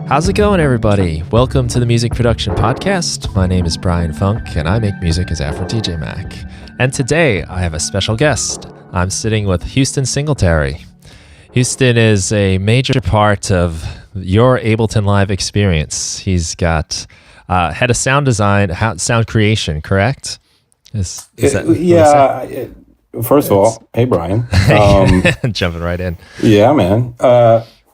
How's it going, everybody? Welcome to the Music Production Podcast. My name is Brian Funk, and I make music as AfroDJMac. And today, I have a special guest. I'm sitting with Huston Singletary. Huston is a major part of your Ableton Live experience. He's got head of sound design, sound creation, correct? Is that, First of all, hey, Brian. Jumping right in. Yeah, man.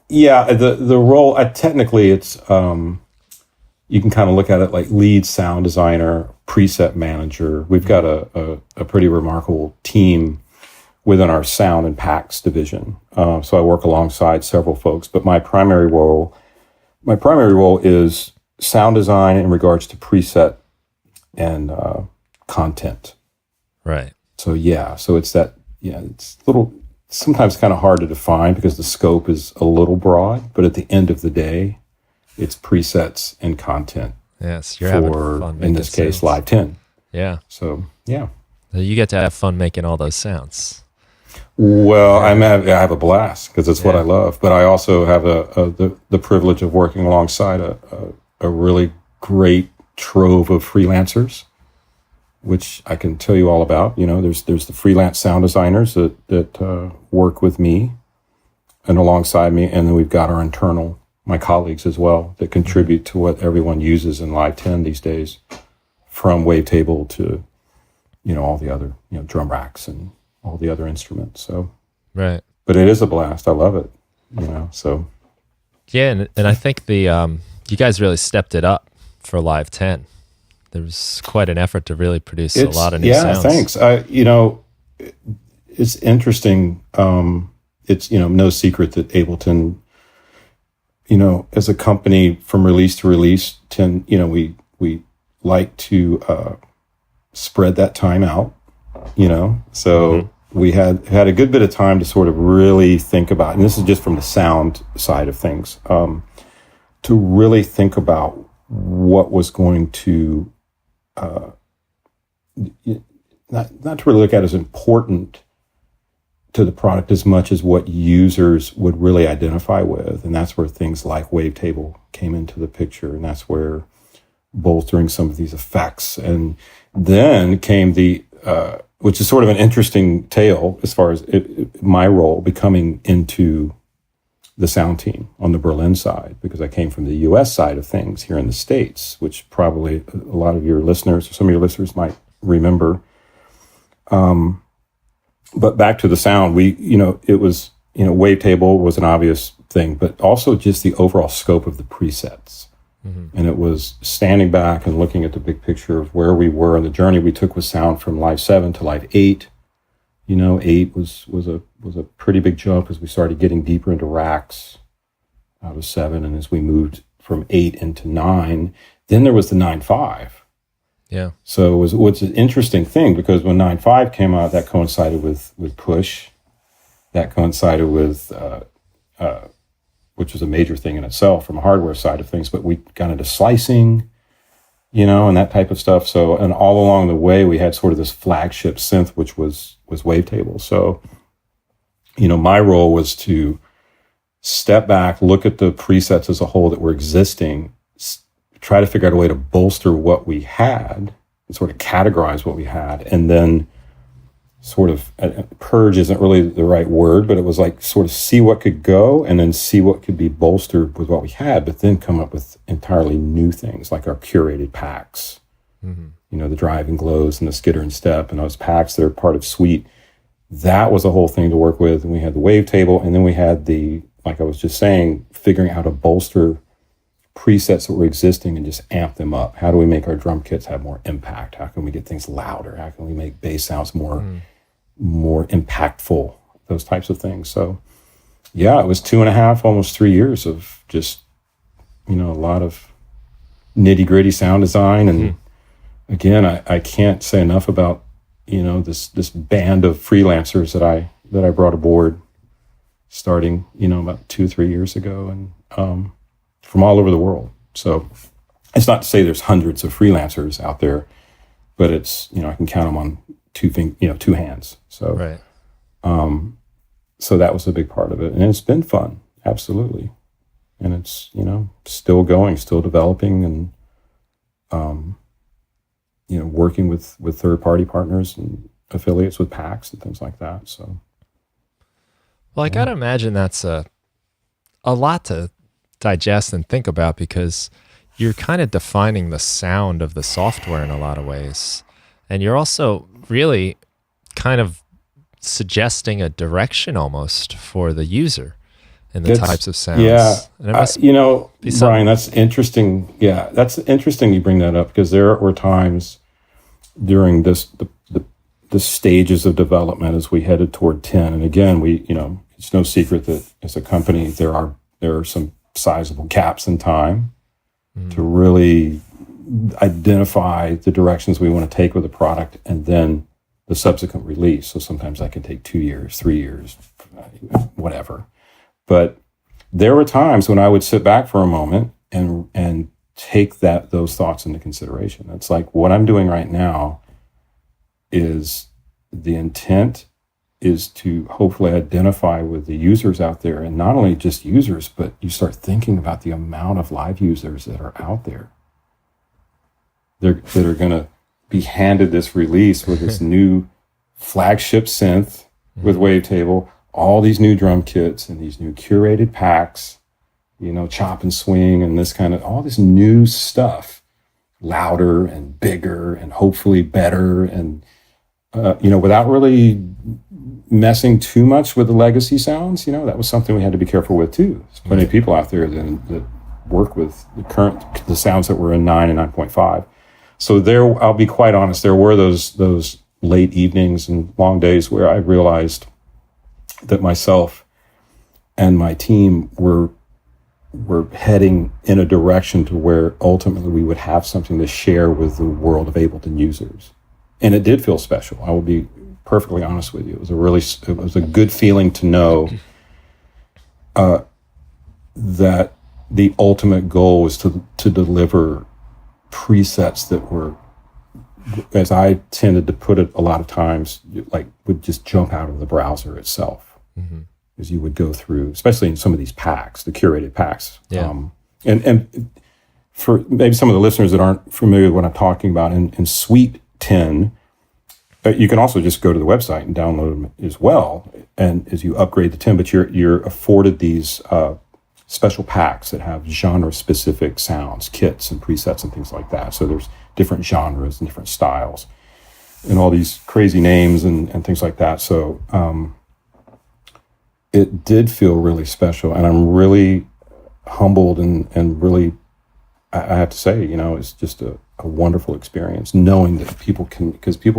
The role, technically it's, you can kind of look at it like lead sound designer, preset manager. We've got a pretty remarkable team within our sound and packs division. So I work alongside several folks, but my primary role is sound design in regards to preset and content. Right. So it's it's a little, sometimes kind of hard to define because the scope is a little broad, but at the end of the day, it's presets and content. Yes, you're having fun making in this case, sounds. Live 10. Yeah. So, yeah. You get to have fun making all those sounds. Well, I have a blast because it's what I love, but I also have the privilege of working alongside a really great trove of freelancers, which I can tell you all about. You know, there's the freelance sound designers that work with me and alongside me, and then we've got my colleagues as well, that contribute to what everyone uses in Live 10 these days, from wavetable to, all the other, drum racks and all the other instruments. So, right. But it is a blast. I love it. So. Yeah, and I think you guys really stepped it up for Live 10. There was quite an effort to really produce a lot of new sounds. Yeah, thanks. It's interesting. It's, no secret that Ableton, as a company from release to release, we like to spread that time out, so we had a good bit of time to sort of really think about, and this is just from the sound side of things, to really think about what was going to, not to really look at as important to the product as much as what users would really identify with. And that's where things like Wavetable came into the picture. And that's where bolstering some of these effects. And then came which is sort of an interesting tale as far as my role becoming into the sound team on the Berlin side, because I came from the US side of things here in the States, which probably a lot of your listeners, or some of your listeners might remember. But back to the sound, it was, Wavetable was an obvious thing, but also just the overall scope of the presets. Mm-hmm. And it was standing back and looking at the big picture of where we were and the journey we took with sound from Live 7 to Live 8. 8 was a pretty big jump as we started getting deeper into racks out of 7. And as we moved from 8 into 9, then there was the 9.5. Yeah. So it was an interesting thing, because when 9.5 came out, that coincided with push. That coincided with, which was a major thing in itself from a hardware side of things, but we got into slicing, and that type of stuff. So, and all along the way, we had sort of this flagship synth, which was Wavetable. So, my role was to step back, look at the presets as a whole that were existing, try to figure out a way to bolster what we had, and sort of categorize what we had, and then sort of, purge isn't really the right word, but it was like sort of see what could go and then see what could be bolstered with what we had, but then come up with entirely new things like our curated packs, the driving glows and the skitter and step and those packs that are part of Suite. That was a whole thing to work with. And we had the Wavetable, and then we had like I was just saying, figuring out how to bolster presets that were existing and just amp them up. How do we make our drum kits have more impact? How can we get things louder? How can we make bass sounds more impactful? Those types of things. So yeah, it was 2.5, almost 3 years of just, a lot of nitty gritty sound design. And again, I can't say enough about, this band of freelancers that I brought aboard starting, about 2-3 years ago, and, from all over the world. So it's not to say there's hundreds of freelancers out there, but it's, I can count them on two hands. So, right. So that was a big part of it, and it's been fun. Absolutely. and it's, you know, still going, still developing, and you know, working with third-party partners and affiliates with packs and things like that. So, well, I gotta imagine that's a lot to digest and think about, because you're kind of defining the sound of the software in a lot of ways, and you're also really kind of suggesting a direction almost for the user and the types of sounds. Yeah, and it must you know, Brian, that's interesting. Yeah, that's interesting you bring that up, because there were times during the stages of development as we headed toward 10. And again, you know, it's no secret that as a company, there are some sizable gaps in time to really identify the directions we want to take with the product, and then the subsequent release. So sometimes that can take 2 years, 3 years, whatever. But there were times when I would sit back for a moment and take those thoughts into consideration. It's like, what I'm doing right now is, the intent is to hopefully identify with the users out there, and not only just users, but you start thinking about the amount of live users that are out there that are going to be handed this release with this new flagship synth with wavetable, all these new drum kits and these new curated packs, you know, chop and swing, and this kind of, all this new stuff, louder and bigger and hopefully better, and you know, without really messing too much with the legacy sounds. You know, that was something we had to be careful with too. There's plenty of people out there that work with the sounds that were in 9 and 9.5. So there, I'll be quite honest, there were those late evenings and long days where I realized that myself and my team were heading in a direction to where ultimately we would have something to share with the world of Ableton users. And it did feel special. I will be perfectly honest with you. It was a good feeling to know that the ultimate goal was to deliver presets that were, as I tended to put it a lot of times, like would just jump out of the browser itself, as you would go through, especially in some of these packs, the curated packs. Yeah. And for maybe some of the listeners that aren't familiar with what I'm talking about, in Suite 10, you can also just go to the website and download them as well, and as you upgrade to 10, but you're afforded these special packs that have genre-specific sounds, kits and presets and things like that. So there's different genres and different styles and all these crazy names and things like that. So it did feel really special, and I'm really humbled and really, I have to say, you know, it's just a wonderful experience knowing that people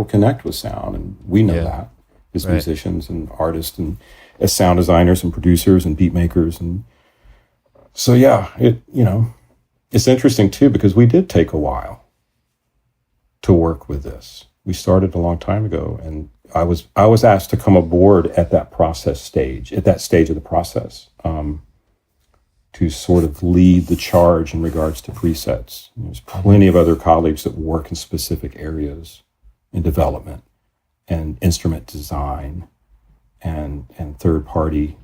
connect with sound, and we know that as musicians and artists and as sound designers and producers and beat makers. And so, yeah, it's interesting too, because we did take a while to work with this. We started a long time ago, and I was asked to come aboard at that stage of the process, to sort of lead the charge in regards to presets. There's plenty of other colleagues that work in specific areas in development and instrument design and third-party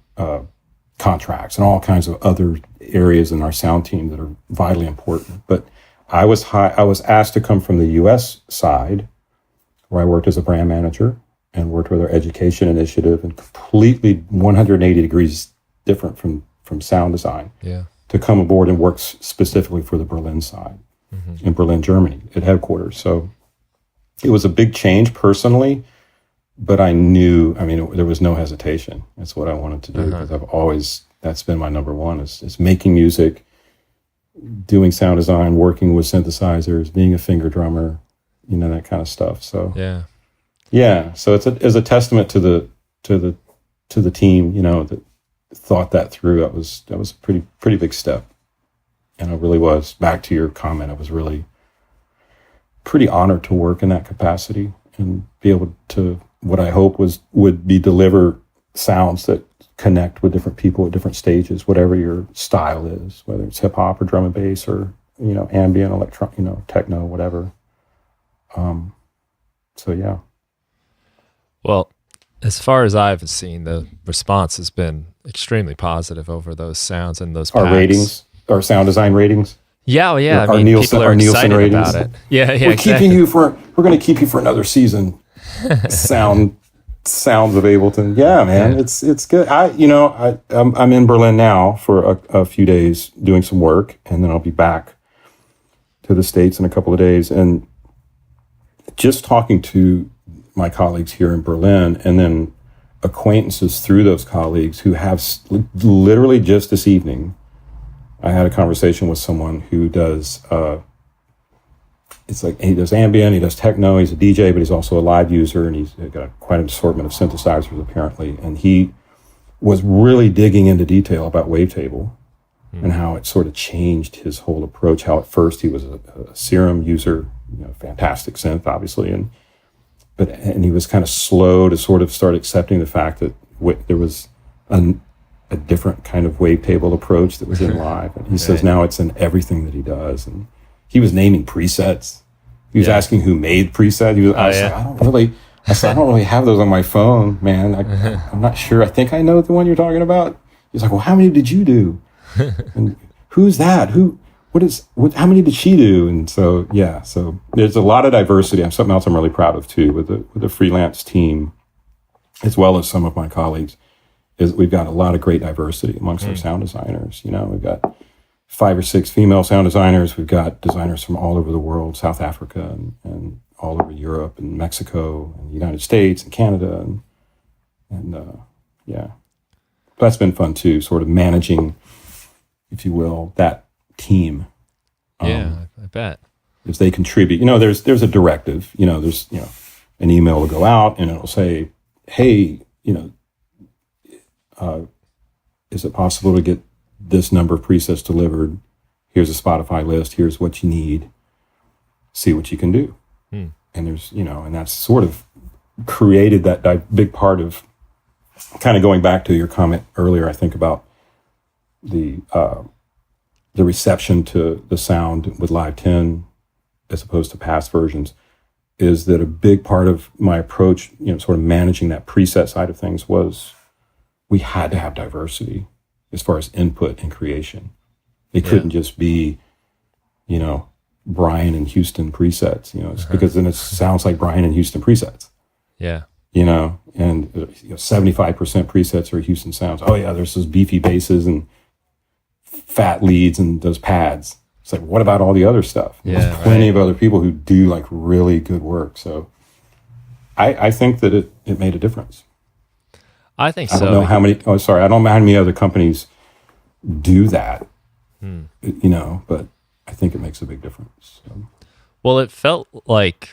contracts and all kinds of other areas in our sound team that are vitally important. But I was asked to come from the U.S. side, where I worked as a brand manager and worked with our education initiative, and completely 180 degrees different from sound design, to come aboard and work specifically for the Berlin side, in Berlin, Germany, at headquarters. So it was a big change personally, but I knew, there was no hesitation. That's what I wanted to do, because that's been my number one, is making music, doing sound design, working with synthesizers, being a finger drummer, that kind of stuff. So so it's a testament to the team, that thought that through. That was a pretty big step, and it really was. Back to your comment, I was really pretty honored to work in that capacity and be able to, what I hope would be deliver sounds that connect with different people at different stages, whatever your style is, whether it's hip hop or drum and bass or ambient, techno, whatever. So yeah. Well, As far as I've seen, the response has been extremely positive over those sounds and those packs. Our ratings, our sound design ratings. Yeah, well, yeah. Our Nielsen, people are excited ratings. about it. Yeah, We're exactly. We're going to keep you for another season. Sounds of Ableton. Yeah, man, Yeah. it's good. I'm in Berlin now for a few days doing some work, and then I'll be back to the States in a couple of days. And just talking to my colleagues here in Berlin, and then acquaintances through those colleagues who have literally just this evening, I had a conversation with someone who does, it's like he does ambient, he does techno, he's a DJ, but he's also a live user, and he's got quite an assortment of synthesizers apparently. And he was really digging into detail about Wavetable and how it sort of changed his whole approach. How at first he was a Serum user, fantastic synth, obviously, and he was kind of slow to sort of start accepting the fact that there was a different kind of wavetable approach that was in live. And he says now it's in everything that he does. And he was naming presets. He was asking who made preset. I said, I don't really have those on my phone, man. I'm not sure. I think I know the one you're talking about. He's like, well, how many did you do? And who's that? How many did she do? And so there's a lot of diversity. Something else I'm really proud of too, with the freelance team, as well as some of my colleagues, is we've got a lot of great diversity amongst our sound designers. We've got 5 or 6 female sound designers. We've got designers from all over the world, South Africa and all over Europe and Mexico and the United States and Canada. And that's been fun too, sort of managing, if you will, that team. I bet. If they contribute, there's a directive, there's, an email will go out and it'll say, hey, is it possible to get this number of presets delivered? Here's a Spotify list. Here's what you need. See what you can do. And there's, and that's sort of created that big part of kind of going back to your comment earlier, I think, about the reception to the sound with Live 10 as opposed to past versions, is that a big part of my approach, sort of managing that preset side of things, was we had to have diversity as far as input and creation. It couldn't just be, Brian and Houston presets, because then it sounds like Brian and Houston presets. Yeah. And 75% presets are Houston sounds. Oh yeah, there's those beefy basses and fat leads and those pads. It's like, what about all the other stuff? There's plenty of other people who do like really good work. So I think that it made a difference. I think so. I don't know how many, I don't know how many other companies do that, but I think it makes a big difference. So. Well, it felt like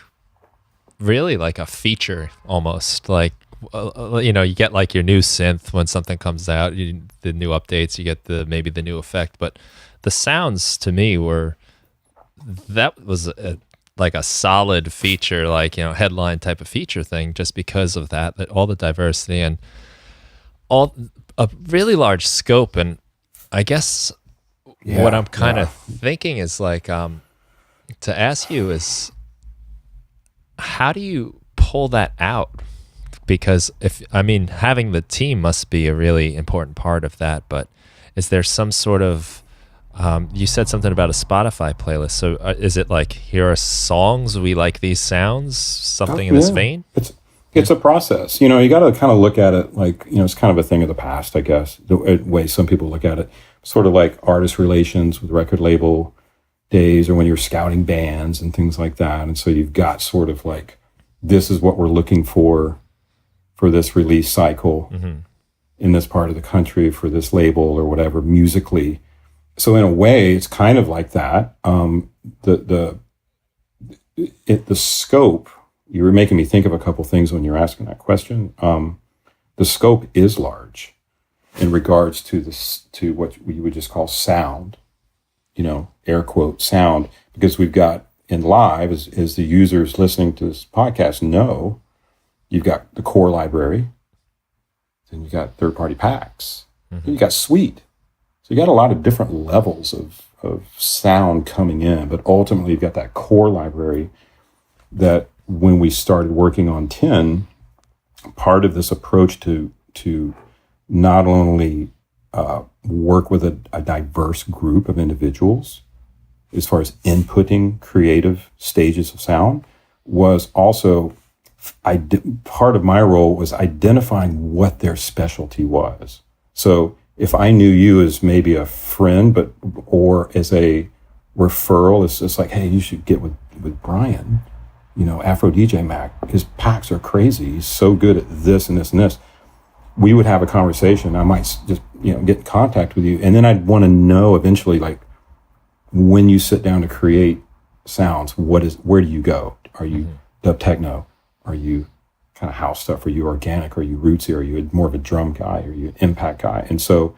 really like a feature almost, like, you get like your new synth when something comes out, the new updates, you get maybe the new effect, but the sounds to me that was like a solid feature, like, headline type of feature thing, just because of that all the diversity and all a really large scope. And I guess what I'm kind of thinking is like, to ask you is, how do you pull that out? Because having the team must be a really important part of that, but is there some sort of, you said something about a Spotify playlist. So is it like, here are songs, we like these sounds, something in this vein? It's a process. You got to kind of look at it like, it's kind of a thing of the past, I guess, the way some people look at it, sort of like artist relations with record label days, or when you're scouting bands and things like that. And so you've got sort of like, this is what we're looking for this release cycle in this part of the country for this label or whatever musically. So in a way, it's kind of like that. The scope, you were making me think of a couple things when you're asking that question. The scope is large in regards to what we would just call sound, air quote sound, because we've got in live, as the users listening to this podcast know, you've got the core library, then you got third-party packs, then you got suite. So you got a lot of different levels of sound coming in, but ultimately you've got that core library that when we started working on 10, part of this approach to not only work with a diverse group of individuals as far as inputting creative stages of sound was also part of my role was identifying what their specialty was. So if I knew you as maybe a friend, or as a referral, it's like, hey, you should get with Brian, AfroDJMac. His packs are crazy. He's so good at this and this and this. We would have a conversation. I might just, get in contact with you. And then I'd want to know eventually, like, when you sit down to create sounds, where do you go? Are you dub techno? Are you kind of house stuff? Are you organic? Are you rootsy? Are you more of a drum guy? Are you an impact guy? And so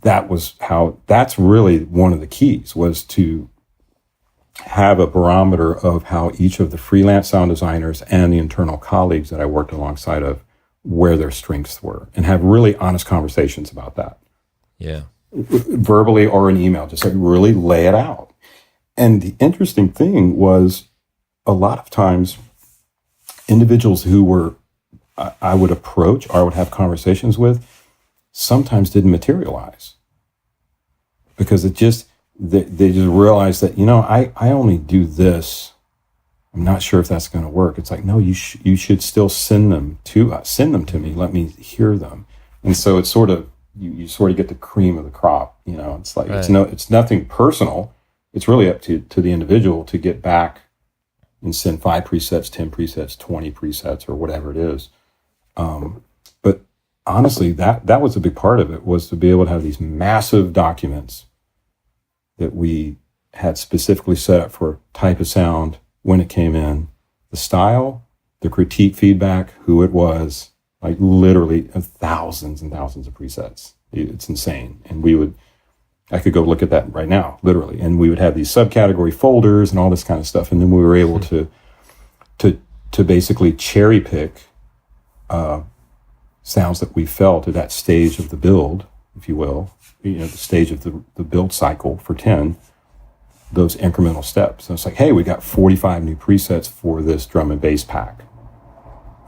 that's really one of the keys, was to have a barometer of how each of the freelance sound designers and the internal colleagues that I worked alongside of, where their strengths were, and have really honest conversations about that. Yeah. Verbally or an email, just like really lay it out. And the interesting thing was, a lot of times individuals who I would approach or I would have conversations with sometimes didn't materialize, because they just realized that, I only do this. I'm not sure if that's going to work. It's like, no, you should still send them to us. Send them to me. Let me hear them. And so it's sort of, you sort of get the cream of the crop. It's like, right. It's nothing personal. It's really up to the individual to get back and send 5 presets, 10 presets, 20 presets, or whatever it is. But honestly, that was a big part of it, was to be able to have these massive documents that we had specifically set up for type of sound, when it came in, the style, the critique feedback, who it was, like literally thousands and thousands of presets. It's insane. And I could go look at that right now, literally. And we would have these subcategory folders and all this kind of stuff. And then we were able to basically cherry pick sounds that we felt at that stage of the build, if you will, the stage of the build cycle for 10, those incremental steps. And it's like, hey, we got 45 new presets for this drum and bass pack,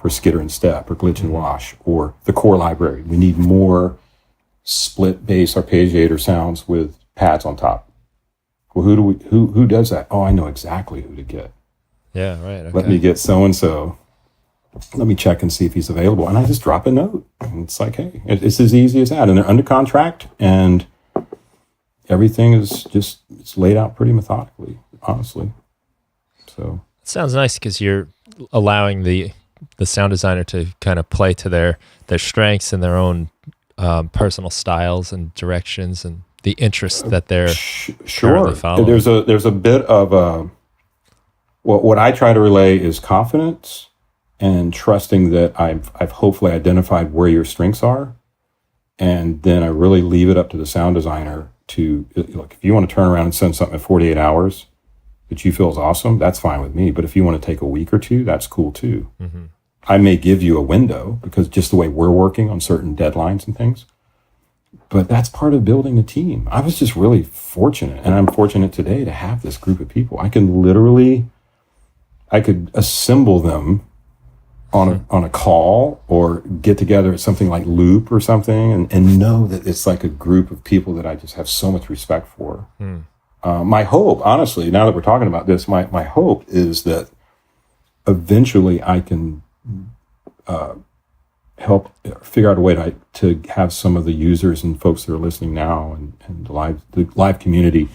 for skitter and step, or glitch and wash, or the core library. We need more split bass arpeggiator sounds with pads on top. Well, who does that? Oh, I know exactly who to get. Yeah, right. Okay. Let me get so-and-so. Let me check and see if he's available. And I just drop a note. And it's like, hey, it's as easy as that. And they're under contract, and everything is it's laid out pretty methodically, honestly. So it sounds nice, because you're allowing the sound designer to kind of play to their strengths and their own personal styles and directions and the interests that they're currently following. There's a bit of what I try to relay is confidence and trusting that I've hopefully identified where your strengths are, and then I really leave it up to the sound designer to, look, if you want to turn around and send something in 48 hours that you feel is awesome, that's fine with me. But if you want to take a week or two, that's cool too. Mm-hmm. I may give you a window, because just the way we're working on certain deadlines and things, but that's part of building a team. I was just really fortunate, and I'm fortunate today to have this group of people. I could assemble them on a call, or get together at something like Loop or something, and know that it's like a group of people that I just have so much respect for. My hope, honestly, now that we're talking about this, my hope is that eventually I can help figure out a way to have some of the users and folks that are listening now, and the live community,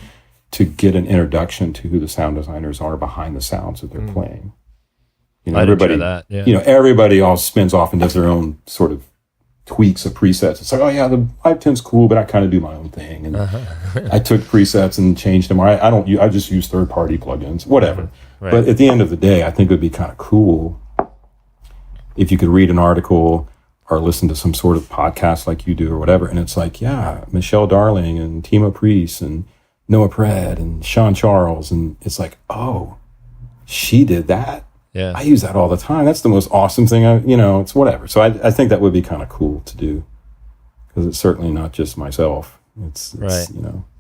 to get an introduction to who the sound designers are behind the sounds that they're playing. Everybody, everybody all spins off and does their own sort of tweaks of presets. It's like, oh yeah, the Live 10's cool, but I kind of do my own thing. And I took presets and changed them. Or I just use third-party plugins, whatever. Right. But at the end of the day, I think it would be kind of cool if you could read an article or listen to some sort of podcast like you do or whatever. And it's like, yeah, Michelle Darling and Timo Priest and Noah Pred and Sean Charles. And it's like, oh, she did that. Yeah. I use that all the time. That's the most awesome thing. It's whatever. So I think that would be kind of cool to do, because it's certainly not just myself. It's right.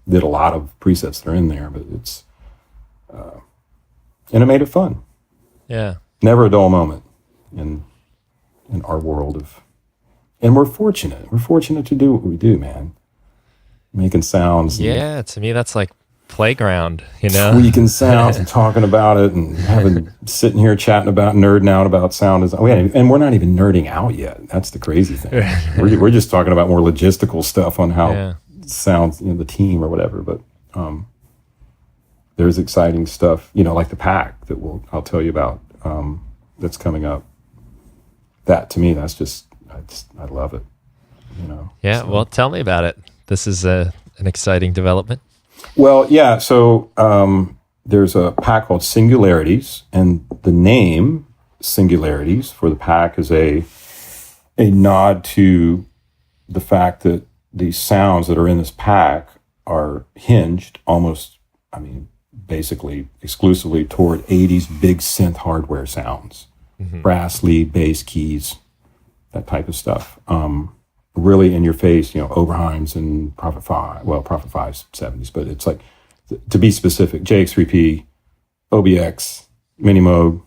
Did a lot of presets that are in there, but it's, and it made it fun. Yeah. Never a dull moment. in our world of, and we're fortunate to do what we do, man. Making sounds. Yeah, to me that's like playground, you know, tweaking sounds and talking about it and sitting here chatting about nerding out about sound design. And we're not even nerding out yet. That's the crazy thing. We're just talking about more logistical stuff on how sounds, the team or whatever. But there's exciting stuff, like the pack that I'll tell you about that's coming up. That to me, that's just I love it. Yeah. So. Well, tell me about it. This is an exciting development. Well, yeah. So there's a pack called Singularities, and the name Singularities for the pack is a nod to the fact that these sounds that are in this pack are hinged basically exclusively toward 80s big synth hardware sounds, brass, lead, bass, keys, that type of stuff. Really in your face, Oberheims and Prophet 5, Prophet 5's 70s, but it's like, to be specific, JX3P, OBX, Mini Moog,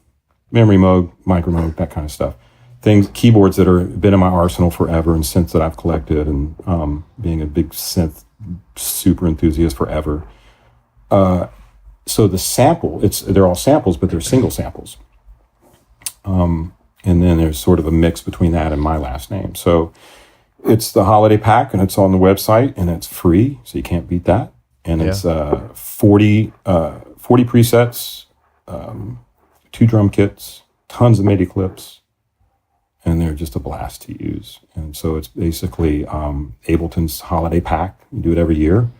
Memory Moog, Micro Moog, that kind of stuff. Keyboards that have been in my arsenal forever, and synths that I've collected, and being a big synth super enthusiast forever. So the sample, they're all samples, but they're single samples. And then there's sort of a mix between that and my last name. So it's the holiday pack, and it's on the website, and it's free, so you can't beat that. And it's 40 presets, 2 drum kits, tons of MIDI clips, and they're just a blast to use. And so it's basically Ableton's holiday pack. You do it every year.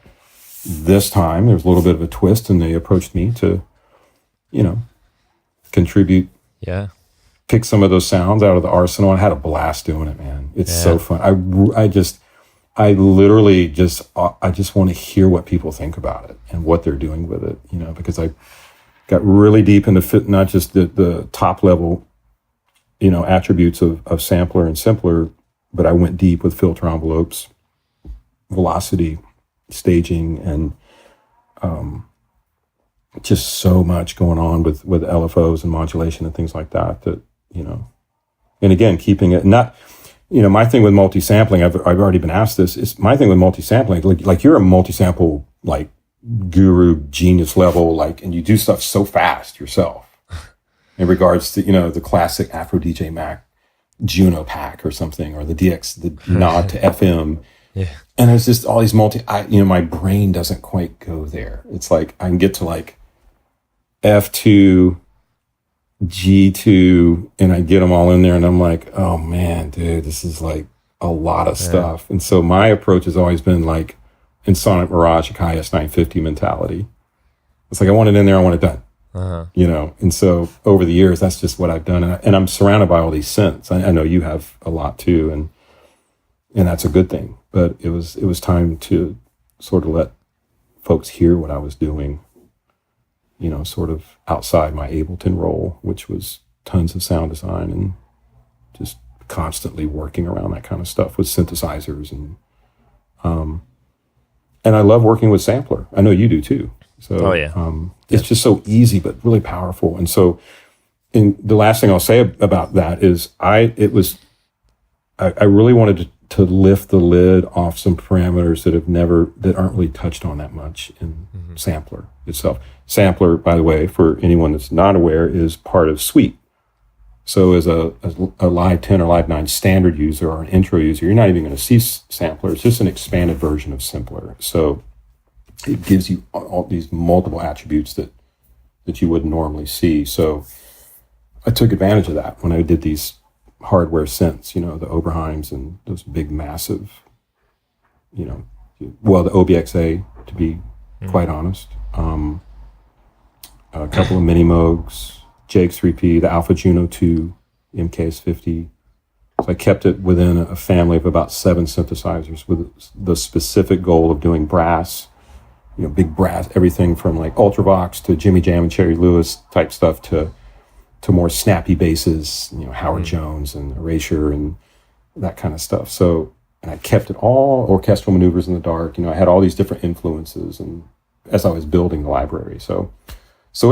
This time, there's a little bit of a twist, and they approached me to, contribute. Yeah. Pick some of those sounds out of the arsenal. I had a blast doing it, man. It's so fun. I just want to hear what people think about it and what they're doing with it, because I got really deep into not just the top level, attributes of sampler and simpler, but I went deep with filter envelopes, velocity, staging, and just so much going on with LFOs and modulation and things like that, and again, keeping it not, my thing with multi-sampling, I've already been asked this, is my thing with multi-sampling, like you're a multi-sample, like guru genius level, and you do stuff so fast yourself in regards to, the classic AfroDJMac Juno pack or something, or the nod to FM. Yeah. And there's just all these my brain doesn't quite go there. It's like, I can get to F2, G2, and I get them all in there, and I'm like, oh man, dude, this is a lot of stuff. And so my approach has always been in Sonic Mirage, KS 950 mentality. It's like, I want it in there, I want it done. And so over the years, that's just what I've done. And I'm surrounded by all these synths. I know you have a lot too, and that's a good thing. But it was time to sort of let folks hear what I was doing, sort of outside my Ableton role, which was tons of sound design and just constantly working around that kind of stuff with synthesizers. And I love working with sampler. I know you do too. So it's just so easy, but really powerful. And so the last thing I'll say about that is I really wanted to lift the lid off some parameters that aren't really touched on that much in sampler itself. Sampler, by the way, for anyone that's not aware, is part of Suite. So as a Live 10 or Live 9 standard user or an intro user, you're not even going to see sampler. It's just an expanded version of simpler. So it gives you all these multiple attributes that you wouldn't normally see. So I took advantage of that when I did these hardware synths, the Oberheims and those big, massive, the OBXA, to be quite honest. A couple of Mini Moogs, JX3P, the Alpha Juno 2, MKS50. So I kept it within a family of about 7 synthesizers with the specific goal of doing brass, big brass, everything from Ultravox to Jimmy Jam and Cherry Lewis type stuff to more snappy basses, Howard Jones and Erasure and that kind of stuff. So, and I kept it all orchestral maneuvers in the dark. I had all these different influences, and as I was building the library. So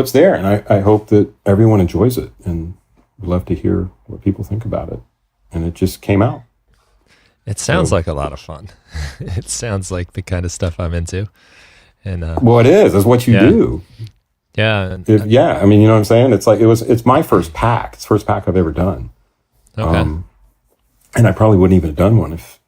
it's there, and I hope that everyone enjoys it. And would love to hear what people think about it. And it just came out. It sounds like a lot of fun. It sounds like the kind of stuff I'm into. And well, it is. It's what you do. Yeah. I mean, you know what I'm saying? It's like it's my first pack. It's the first pack I've ever done. Okay. And I probably wouldn't even have done one if,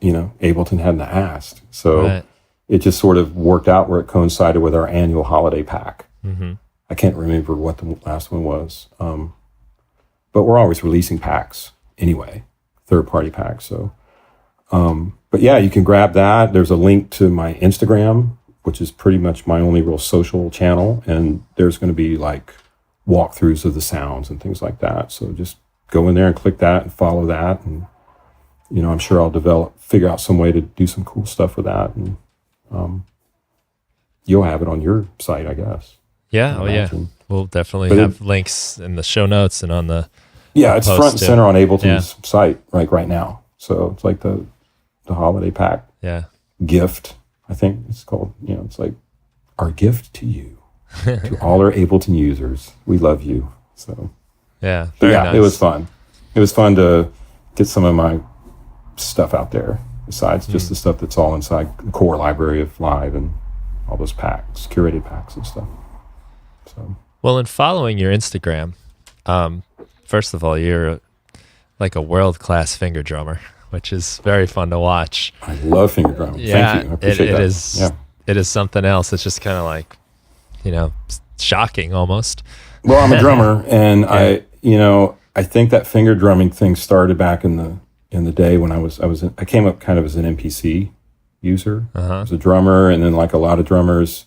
Ableton hadn't asked. So it just sort of worked out where it coincided with our annual holiday pack. Mm-hmm. I can't remember what the last one was. But we're always releasing packs anyway, third-party packs. So, but yeah, you can grab that. There's a link to my Instagram, which is pretty much my only real social channel. And there's going to be like walkthroughs of the sounds and things like that. So just go in there and click that and follow that. And, I'm sure I'll figure out some way to do some cool stuff with that. And you'll have it on your site, I guess. Yeah. Oh, yeah. We'll definitely have links in the show notes and on the it's front and center on Ableton's site right now. So it's like the holiday pack gift, I think it's called. It's like our gift to you, to all our Ableton users. We love you. So nice. It was fun. It was fun to get some of my stuff out there besides just the stuff that's all inside the core library of Live and all those packs, curated packs and stuff. So well, in following your Instagram, first of all, you're like a world-class finger drummer, which is very fun to watch. I love finger drumming. Yeah, thank you. I appreciate that. It is something else. It's just kind of like, shocking almost. Well, I'm a drummer, and I think that finger drumming thing started back in the day when I came up kind of as an MPC user. I was a drummer, and then like a lot of drummers,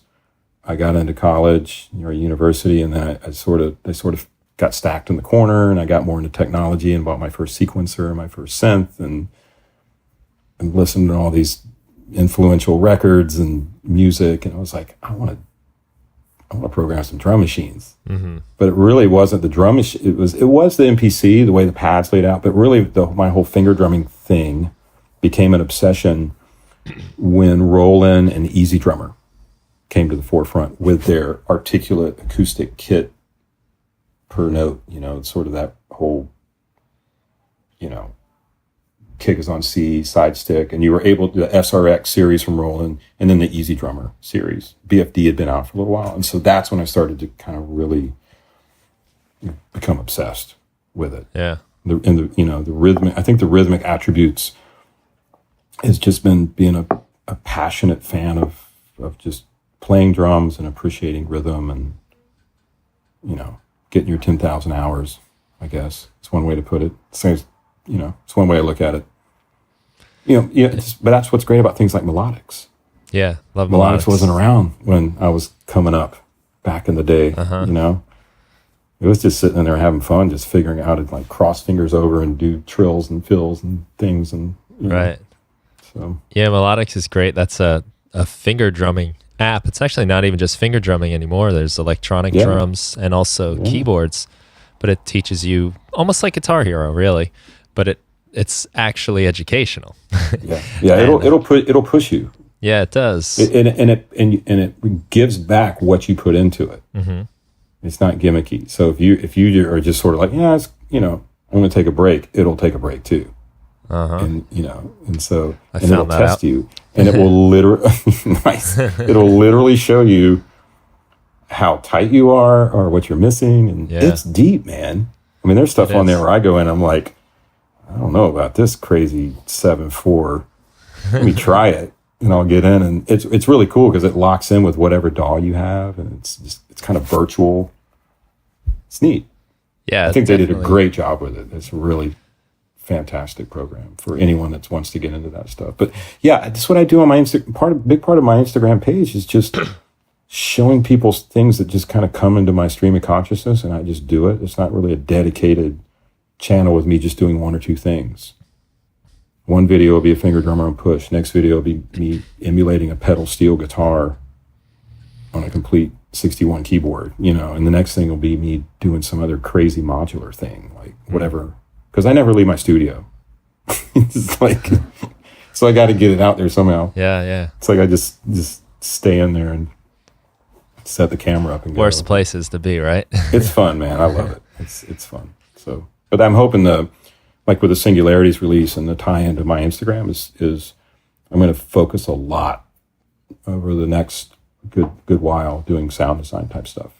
I got into college or university, and then they sort of got stacked in the corner, and I got more into technology and bought my first sequencer, my first synth, and listened to all these influential records and music, and I was like, I want to program some drum machines. Mm-hmm. But it really wasn't the drum machine. It was the MPC, the way the pads laid out, but really my whole finger drumming thing became an obsession when Roland and Easy Drummer came to the forefront with their articulate acoustic kit per note, sort of that whole, kick is on C, side stick, and you were able to the SRX series from Roland, and then the Easy Drummer series. BFD had been out for a little while, and so that's when I started to kind of really become obsessed with it. Yeah, the rhythmic. I think the rhythmic attributes has just been being a passionate fan of just playing drums and appreciating rhythm and getting your 10,000 hours. I guess it's one way to put it. It's one way I look at it. But that's what's great about things like melodics. Yeah, love melodics. Wasn't around when I was coming up back in the day. It was just sitting in there having fun, just figuring out how to like cross fingers over and do trills and fills and things and right. So melodics is great. That's a finger drumming app. It's actually not even just finger drumming anymore. There's electronic drums and also keyboards, but it teaches you almost like Guitar Hero, really. But it's actually educational. It'll push you. Yeah, it does. It gives back what you put into it. Mm-hmm. It's not gimmicky. So if you are just sort of like, I'm going to take a break, it'll take a break too. And so it'll test you, and it will literally nice. It'll literally show you how tight you are or what you're missing, and it's deep, man. I mean, there's stuff on there where I go in, I'm like, I don't know about this crazy 7/4. Let me try it, and I'll get in, and it's really cool because it locks in with whatever DAW you have, and it's kind of virtual. It's neat. Yeah, I think they did a great job with it. It's really fantastic program for anyone that wants to get into that stuff. But yeah, that's what I do on my big part of my Instagram page is just showing people things that just kind of come into my stream of consciousness, and I just do it. It's not really a dedicated channel with me just doing one or two things. One video will be a finger drummer on push. Next video will be me emulating a pedal steel guitar on a complete 61 keyboard, and the next thing will be me doing some other crazy modular thing, like whatever. Because I never leave my studio. It's like, so I got to get it out there somehow. Yeah. It's like I just stay in there and set the camera up and go. Worst places to be, right? It's fun, man. I love it. It's fun. So, but I'm hoping like with the Singularities release and the tie-in to my Instagram is I'm going to focus a lot over the next good while doing sound design type stuff.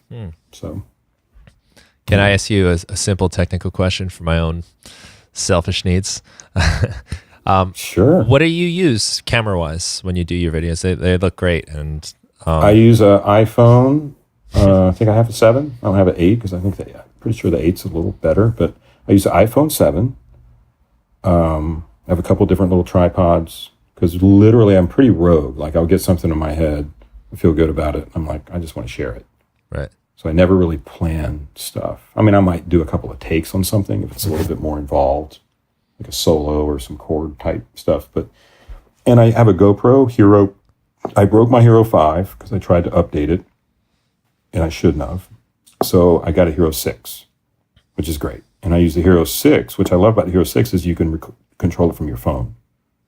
So, can I ask you a simple technical question for my own selfish needs? Sure. What do you use camera-wise when you do your videos? They look great, and I use an iPhone. I think I have a 7. I don't have an 8 because I'm pretty sure the 8's a little better. But I use the iPhone 7. I have a couple different little tripods because literally I'm pretty rogue. Like I'll get something in my head, I feel good about it. I'm like, I just want to share it. Right. So I never really plan stuff. I mean, I might do a couple of takes on something if it's a little bit more involved, like a solo or some chord type stuff. And I have a GoPro Hero. I broke my Hero 5 because I tried to update it, and I shouldn't have. So I got a Hero 6, which is great. And I use the Hero 6, which I love about the Hero 6 is you can control it from your phone.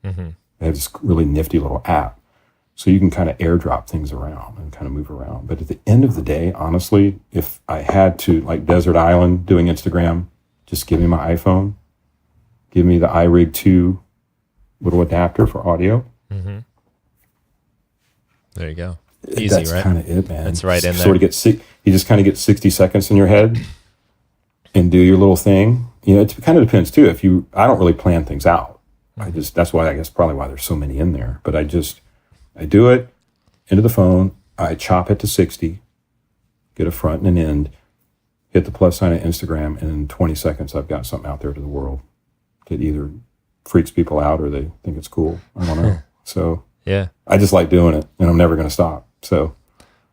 Mm-hmm. They have this really nifty little app. So you can kind of airdrop things around and kind of move around. But at the end of the day, honestly, if I had to, like Desert Island doing Instagram, just give me my iPhone, give me the iRig 2 little adapter for audio. Mm-hmm. There you go. Easy, that's right? That's kind of it, man. That's right in there. Sort of you just kind of get 60 seconds in your head and do your little thing. You know, it kind of depends too. I don't really plan things out. That's why I guess probably why there's so many in there. But I do it into the phone. I chop it to 60, get a front and an end, hit the plus sign at Instagram, and in 20 seconds, I've got something out there to the world that either freaks people out or they think it's cool. I don't know. So yeah, I just like doing it, and I'm never going to stop. So,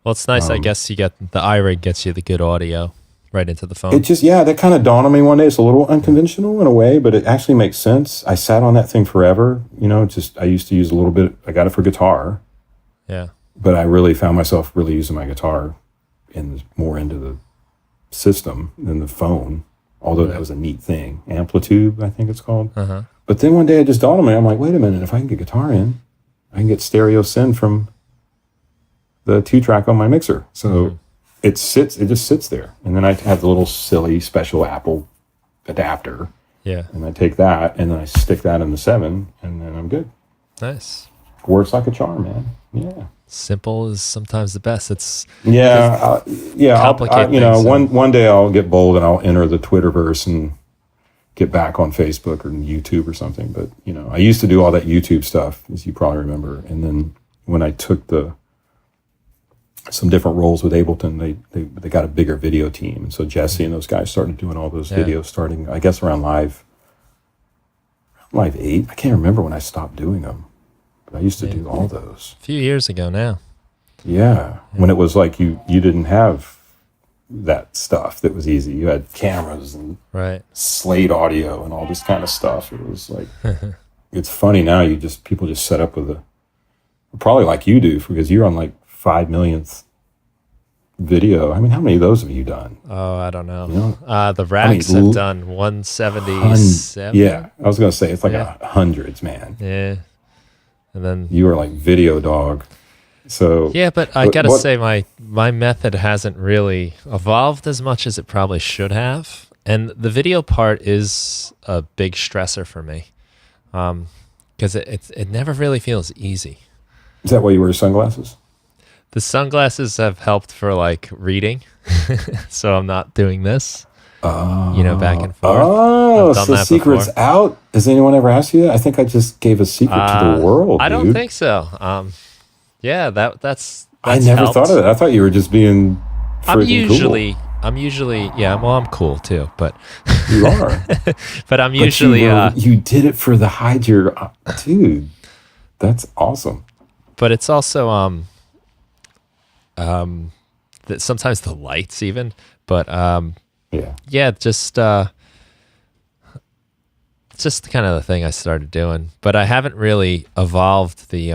well, it's nice. I guess you get the iRig gets you the good audio right into the phone. It just, that kind of dawned on me one day. It's a little unconventional in a way, but it actually makes sense. I sat on that thing forever. You know, I used to use a little bit. I got it for guitar. Yeah. But I really found myself really using my guitar more into the system than the phone, although that was a neat thing. Amplitude, I think it's called. Uh-huh. But then one day it just dawned on me. I'm like, wait a minute. If I can get guitar in, I can get stereo send from the 2-track on my mixer. So it just sits there. And then I have the little silly special Apple adapter. Yeah. And I take that and then I stick that in the 7 and then I'm good. Nice. Works like a charm, man. Yeah. Simple is sometimes the best. It's complicate things. One day I'll get bold and I'll enter the Twitterverse and get back on Facebook or YouTube or something. But I used to do all that YouTube stuff, as you probably remember. And then when I took some different roles with Ableton, they got a bigger video team, and so Jesse and those guys started doing all those videos, starting I guess around Live 8. I can't remember when I stopped doing them. I used to do all those. A few years ago now. Yeah. When it was like you didn't have that stuff that was easy. You had cameras and Slate audio and all this kind of stuff. It was like, it's funny now. People just set up with probably like you do, because you're on like 5 millionth video. I mean, how many of those have you done? Oh, I don't know. The Racks have done 177. Yeah. I was going to say, it's like hundreds, man. Yeah. And then you are like video dog. So yeah, but I gotta say my method hasn't really evolved as much as it probably should have, and the video part is a big stressor for me, because it never really feels easy. Is that why you wear sunglasses? The sunglasses have helped for like reading, so I'm not doing this. Back and forth. Oh, so the secret's out? Has anyone ever asked you that? I think I just gave a secret to the world, I don't think so. That's I never thought of that. I thought you were just being I'm usually, I'm cool too, but you are. But I'm usually you did it for the hide your dude. That's awesome. But it's also that sometimes the lights even, but just kind of the thing I started doing. But I haven't really evolved the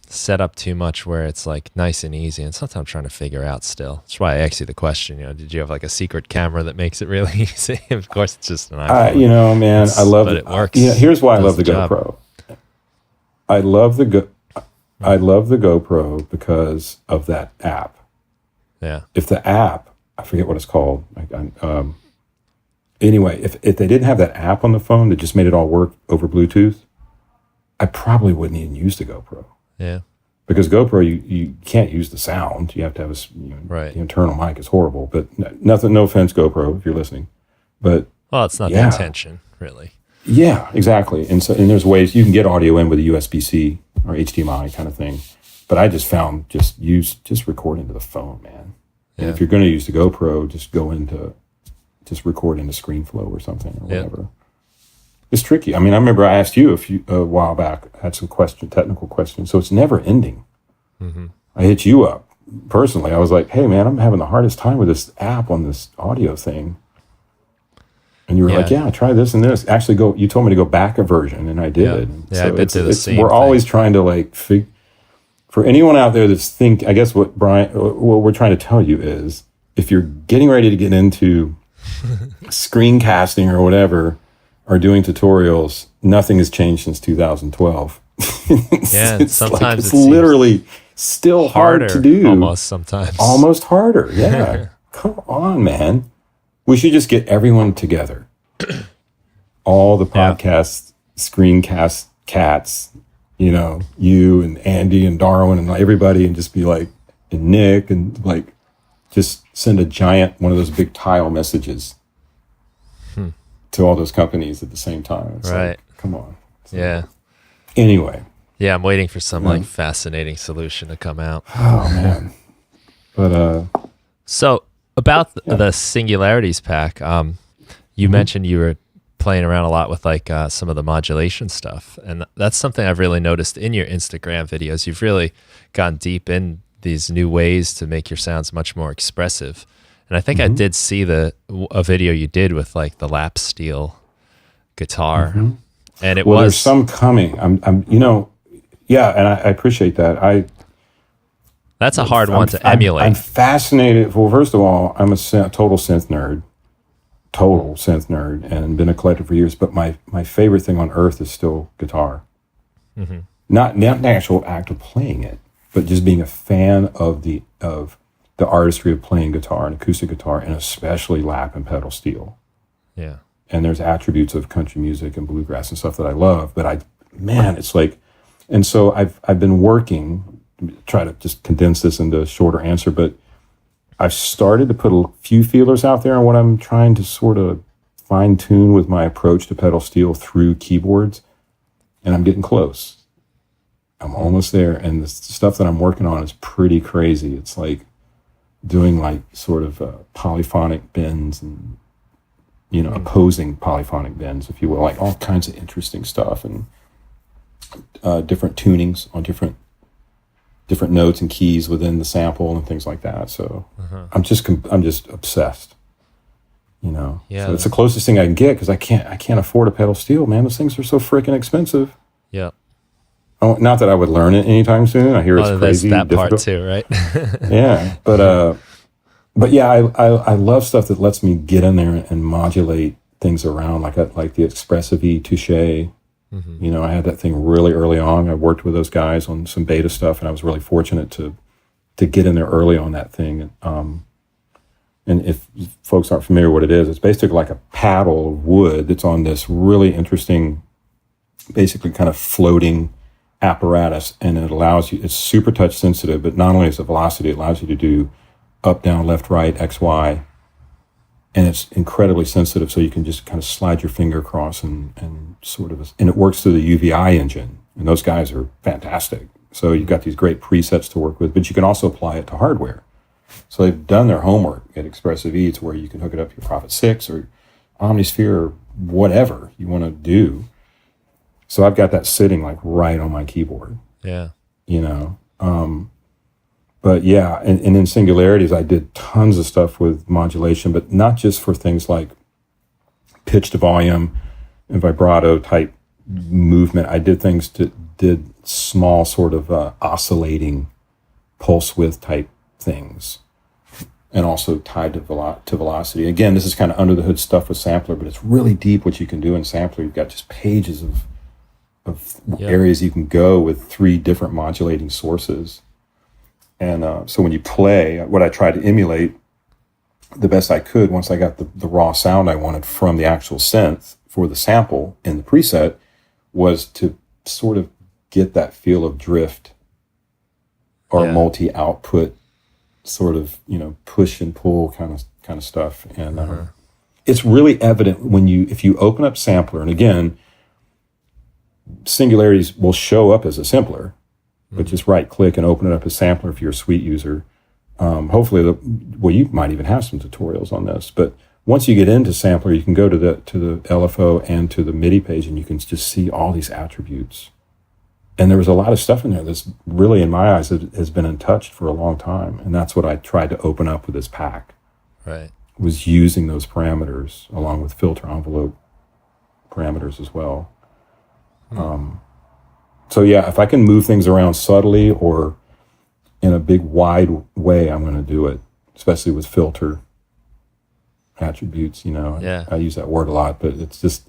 setup too much where it's like nice and easy, and sometimes I'm trying to figure out still. That's why I asked you the question, did you have like a secret camera that makes it really easy? Of course it's just an iPhone. Man, I love it. It works. Here's why I love the GoPro. I love the GoPro because of that app. Yeah. If the app, I forget what it's called. anyway, if they didn't have that app on the phone that just made it all work over Bluetooth, I probably wouldn't even use the GoPro. Yeah. Because GoPro, you can't use the sound. You have to have right. The internal mic is horrible. But nothing, no offense, GoPro, if you're listening. But well, it's not the intention, really. Yeah, exactly. And there's ways you can get audio in with a USB-C or HDMI kind of thing. But I just found just record into the phone, man. And if you're going to use the GoPro, just record into ScreenFlow or something or whatever. It's tricky. I mean, I remember I asked you a while back. I had some technical questions. So it's never ending. Mm-hmm. I hit you up personally. I was like, hey, man, I'm having the hardest time with this app on this audio thing. And you were like, yeah, try this and this. Actually, you told me to go back a version, and I did. Yeah, so I've been through the same We're thing. always trying to for anyone out there that's I guess what we're trying to tell you is, if you're getting ready to get into screencasting or whatever, or doing tutorials, nothing has changed since 2012. It's sometimes it's literally still hard to do. Almost harder. Yeah. Come on, man. We should just get everyone together. All the podcast screencast cats, you and Andy and Darwin and everybody, and just be like, and Nick, and just send a giant one of those big tile messages to all those companies at the same time. It's like, come on. Anyway. Yeah, I'm waiting for some fascinating solution to come out. Oh man. But so about the Singularities pack, you mentioned you were playing around a lot with some of the modulation stuff, and that's something I've really noticed in your Instagram videos. You've really gone deep in these new ways to make your sounds much more expressive. And I think I did see a video you did with the lap steel guitar, and there's some coming. I'm and I appreciate that. That's a hard one to emulate. I'm fascinated. Well, first of all, I'm a total synth nerd, and been a collector for years. But my favorite thing on earth is still guitar. Not the actual act of playing it, but just being a fan of the artistry of playing guitar and acoustic guitar, and especially lap and pedal steel. Yeah. And there's attributes of country music and bluegrass and stuff that I love, but it's and so I've been working, try to just condense this into a shorter answer, but I've started to put a few feelers out there on what I'm trying to sort of fine tune with my approach to pedal steel through keyboards, and I'm getting close. I'm almost there, and the stuff that I'm working on is pretty crazy. It's doing sort of polyphonic bends and opposing polyphonic bends, if you will, all kinds of interesting stuff, and different tunings on different notes and keys within the sample and things like that. So I'm just obsessed, So it's the closest thing I can get, because I can't afford a pedal steel, man. Those things are so freaking expensive. Yeah. Oh, not that I would learn it anytime soon. I hear it's crazy. There's that difficult part too, right? Yeah, but yeah, I love stuff that lets me get in there and modulate things around, like the Expressive E Touche. I had that thing really early on. I worked with those guys on some beta stuff, and I was really fortunate to get in there early on that thing. And if folks aren't familiar with what it is, it's basically like a paddle of wood that's on this really interesting, basically kind of floating apparatus, and it allows you, it's super touch sensitive, but not only is the velocity, it allows you to do up, down, left, right, X, Y, and it's incredibly sensitive, so you can just kind of slide your finger across and it works through the UVI engine, and those guys are fantastic. So you've got these great presets to work with, but you can also apply it to hardware. So they've done their homework at Expressive E to where you can hook it up to your Prophet 6 or Omnisphere or whatever you want to do. So I've got that sitting right on my keyboard. Yeah. But yeah, and in Singularities, I did tons of stuff with modulation, but not just for things like pitch to volume and vibrato type movement. I did things did small sort of oscillating pulse width type things, and also tied to velocity. Again, this is kind of under the hood stuff with sampler, but it's really deep what you can do in sampler. You've got just pages of areas you can go with 3 different modulating sources. And so when you play, what I try to emulate the best I could once I got the raw sound I wanted from the actual synth for the sample in the preset was to sort of get that feel of drift or multi-output sort of, push and pull kind of stuff. And it's really evident if you open up Sampler, and again, Singularities will show up as a sampler, but just right click and open it up as Sampler if you're a Suite user. Hopefully, you might even have some tutorials on this, but once you get into Sampler, you can go to the LFO and to the MIDI page, and you can just see all these attributes. And there was a lot of stuff in there that's really, in my eyes, has been untouched for a long time. And that's what I tried to open up with this pack. Right. Was using those parameters along with filter envelope parameters as well. So yeah, if I can move things around subtly or in a big wide way, I'm going to do it, especially with filter attributes. I use that word a lot, but it's just,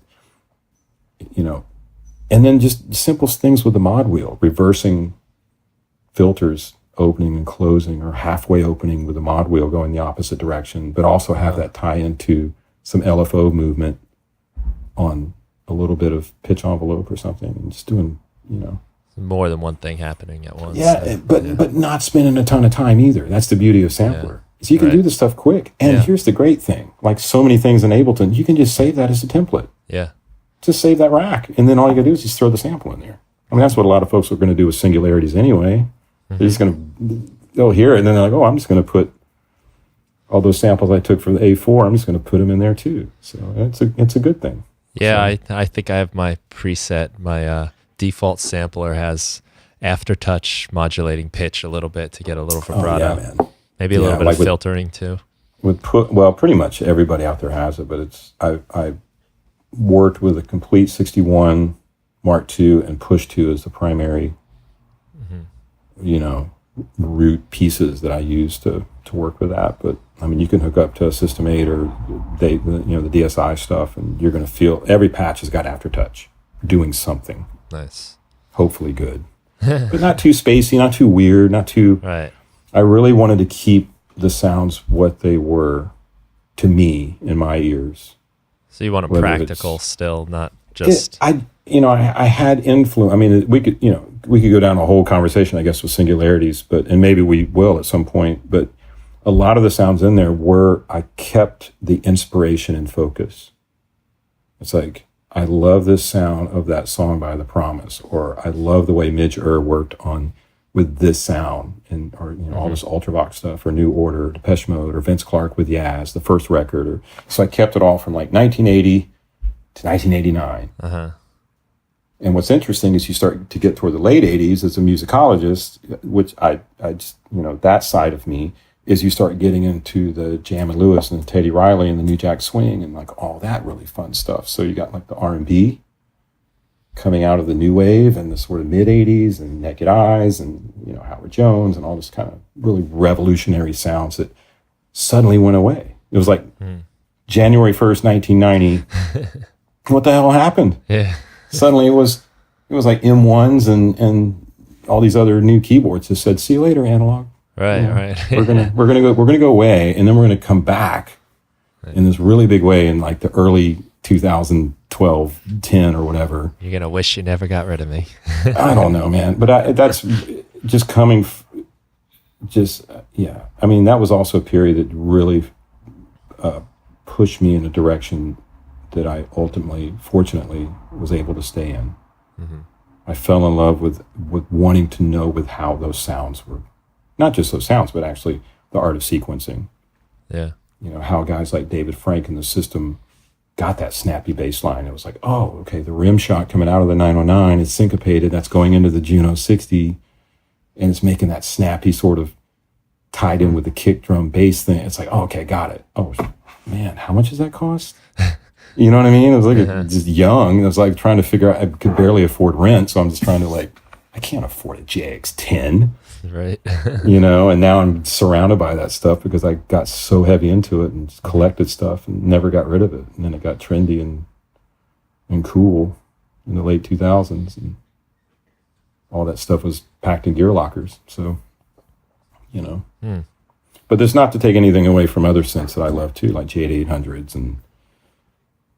and then just simple things with the mod wheel, reversing filters, opening and closing, or halfway opening with the mod wheel going the opposite direction, but also have that tie into some LFO movement on a little bit of pitch envelope or something, and just doing, more than one thing happening at once. But not spending a ton of time either. That's the beauty of Sampler. So you can do this stuff quick. And here's the great thing. Like so many things in Ableton, you can just save that as a template. Yeah. Just save that rack. And then all you got to do is just throw the sample in there. I mean, that's what a lot of folks are going to do with Singularities anyway. They're just going to hear it, and then they're like, oh, I'm just going to put all those samples I took for the A4, I'm just going to put them in there too. So it's a good thing. Yeah, so. I think I have my preset. My default sampler has aftertouch modulating pitch a little bit to get a little vibrato. Man. Maybe a little bit of filtering too. Pretty much everybody out there has it, but I worked with a complete 61 Mark II and Push 2 as the primary, root pieces that I use to work with that. But I mean, you can hook up to a System 8 or the DSI stuff, and you're going to feel every patch has got aftertouch doing something. Nice. Hopefully good. But not too spacey, not too weird, not too... Right. I really wanted to keep the sounds what they were to me in my ears. So you want them practical still, not just... I had influence. I mean, we could go down a whole conversation, I guess, with Singularities, and maybe we will at some point, but a lot of the sounds in there I kept the inspiration in focus. It's like, I love this sound of that song by The Promise, or I love the way Midge worked with this sound, all this Ultravox stuff, or New Order, Depeche Mode, or Vince Clarke with Yaz, the first record. So I kept it all from like 1980 to 1989. And what's interesting is you start to get toward the late 80s as a musicologist, which I just, that side of me, is you start getting into the Jam and Lewis and Teddy Riley and the New Jack Swing and like all that really fun stuff. So you got like the R&B coming out of the new wave and the sort of mid 80s and Naked Eyes and, Howard Jones and all this kind of really revolutionary sounds that suddenly went away. It was like January 1st, 1990. What the hell happened? Yeah. Suddenly it was like M1s and all these other new keyboards that said, see you later, analog. Right. we're gonna go away, and then we're gonna come back in this really big way in like the early 2012, 10 or whatever. You're gonna wish you never got rid of me. I don't know, man, but that's just coming. I mean, that was also a period that really pushed me in a direction that I ultimately, fortunately, was able to stay in. I fell in love with wanting to know with how those sounds were. Not just those sounds, but actually the art of sequencing. Yeah. How guys like David Frank and the System got that snappy bass line. It was like, oh, okay, the rim shot coming out of the 909 is syncopated. That's going into the Juno 60, and it's making that snappy sort of tied in with the kick drum bass thing. It's like, oh, okay, got it. Oh, man, how much does that cost? You know what I mean? It was like just young. It was like trying to figure out, I could barely afford rent, so I'm just trying to I can't afford a JX10. Right. And now I'm surrounded by that stuff because I got so heavy into it and just collected stuff and never got rid of it. And then it got trendy and cool in the late 2000s. And all that stuff was packed in gear lockers. So, But there's not to take anything away from other synths that I love too, like J800s and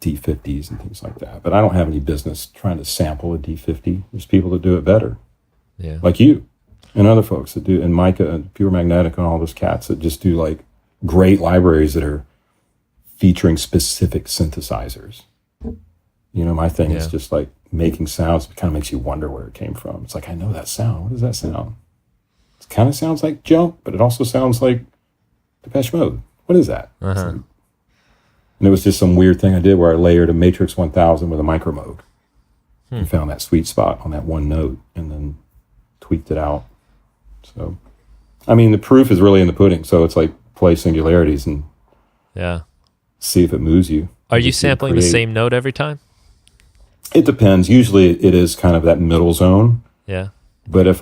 D50s and things like that. But I don't have any business trying to sample a D50. There's people that do it better. Yeah. Like you and other folks that do, and Micah and Pure Magnetic and all those cats that just do like great libraries that are featuring specific synthesizers. You know, my thing is just like making sounds. It kind of makes you wonder where it came from. It's like, I know that sound. What does that sound? It kind of sounds like Jump, but it also sounds like Depeche Mode. What is that? Uh-huh. And it was just some weird thing I did where I layered a Matrix 1000 with a Micro Moog and found that sweet spot on that one note and then tweaked it out. So, I mean, the proof is really in the pudding. So it's like play Singularities and see if it moves you. Are you sampling the same note every time? It depends. Usually it is kind of that middle zone. Yeah. But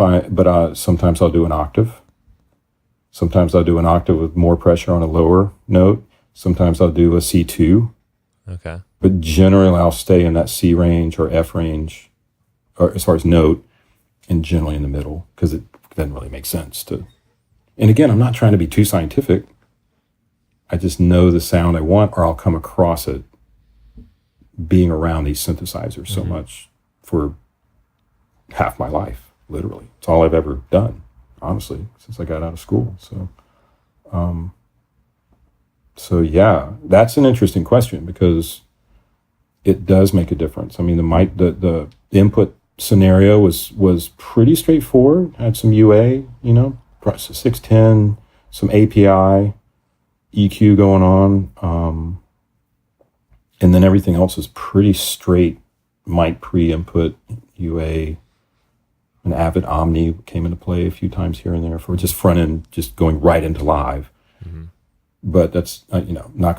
sometimes I'll do an octave. Sometimes I'll do an octave with more pressure on a lower note. Sometimes I'll do a C2. Okay. But generally I'll stay in that C range or F range, or as far as note, and generally in the middle, because it doesn't really make sense to. And again, I'm not trying to be too scientific. I just know the sound I want, or I'll come across it being around these synthesizers so much for half my life, literally. It's all I've ever done, honestly, since I got out of school. So yeah, that's an interesting question because it does make a difference. I mean, the input scenario was pretty straightforward. Had some UA, 610, some API, EQ going on, and then everything else is pretty straight. Mic pre-input, UA, an Avid Omni came into play a few times here and there for just front end, just going right into live. Mm-hmm. But that's, not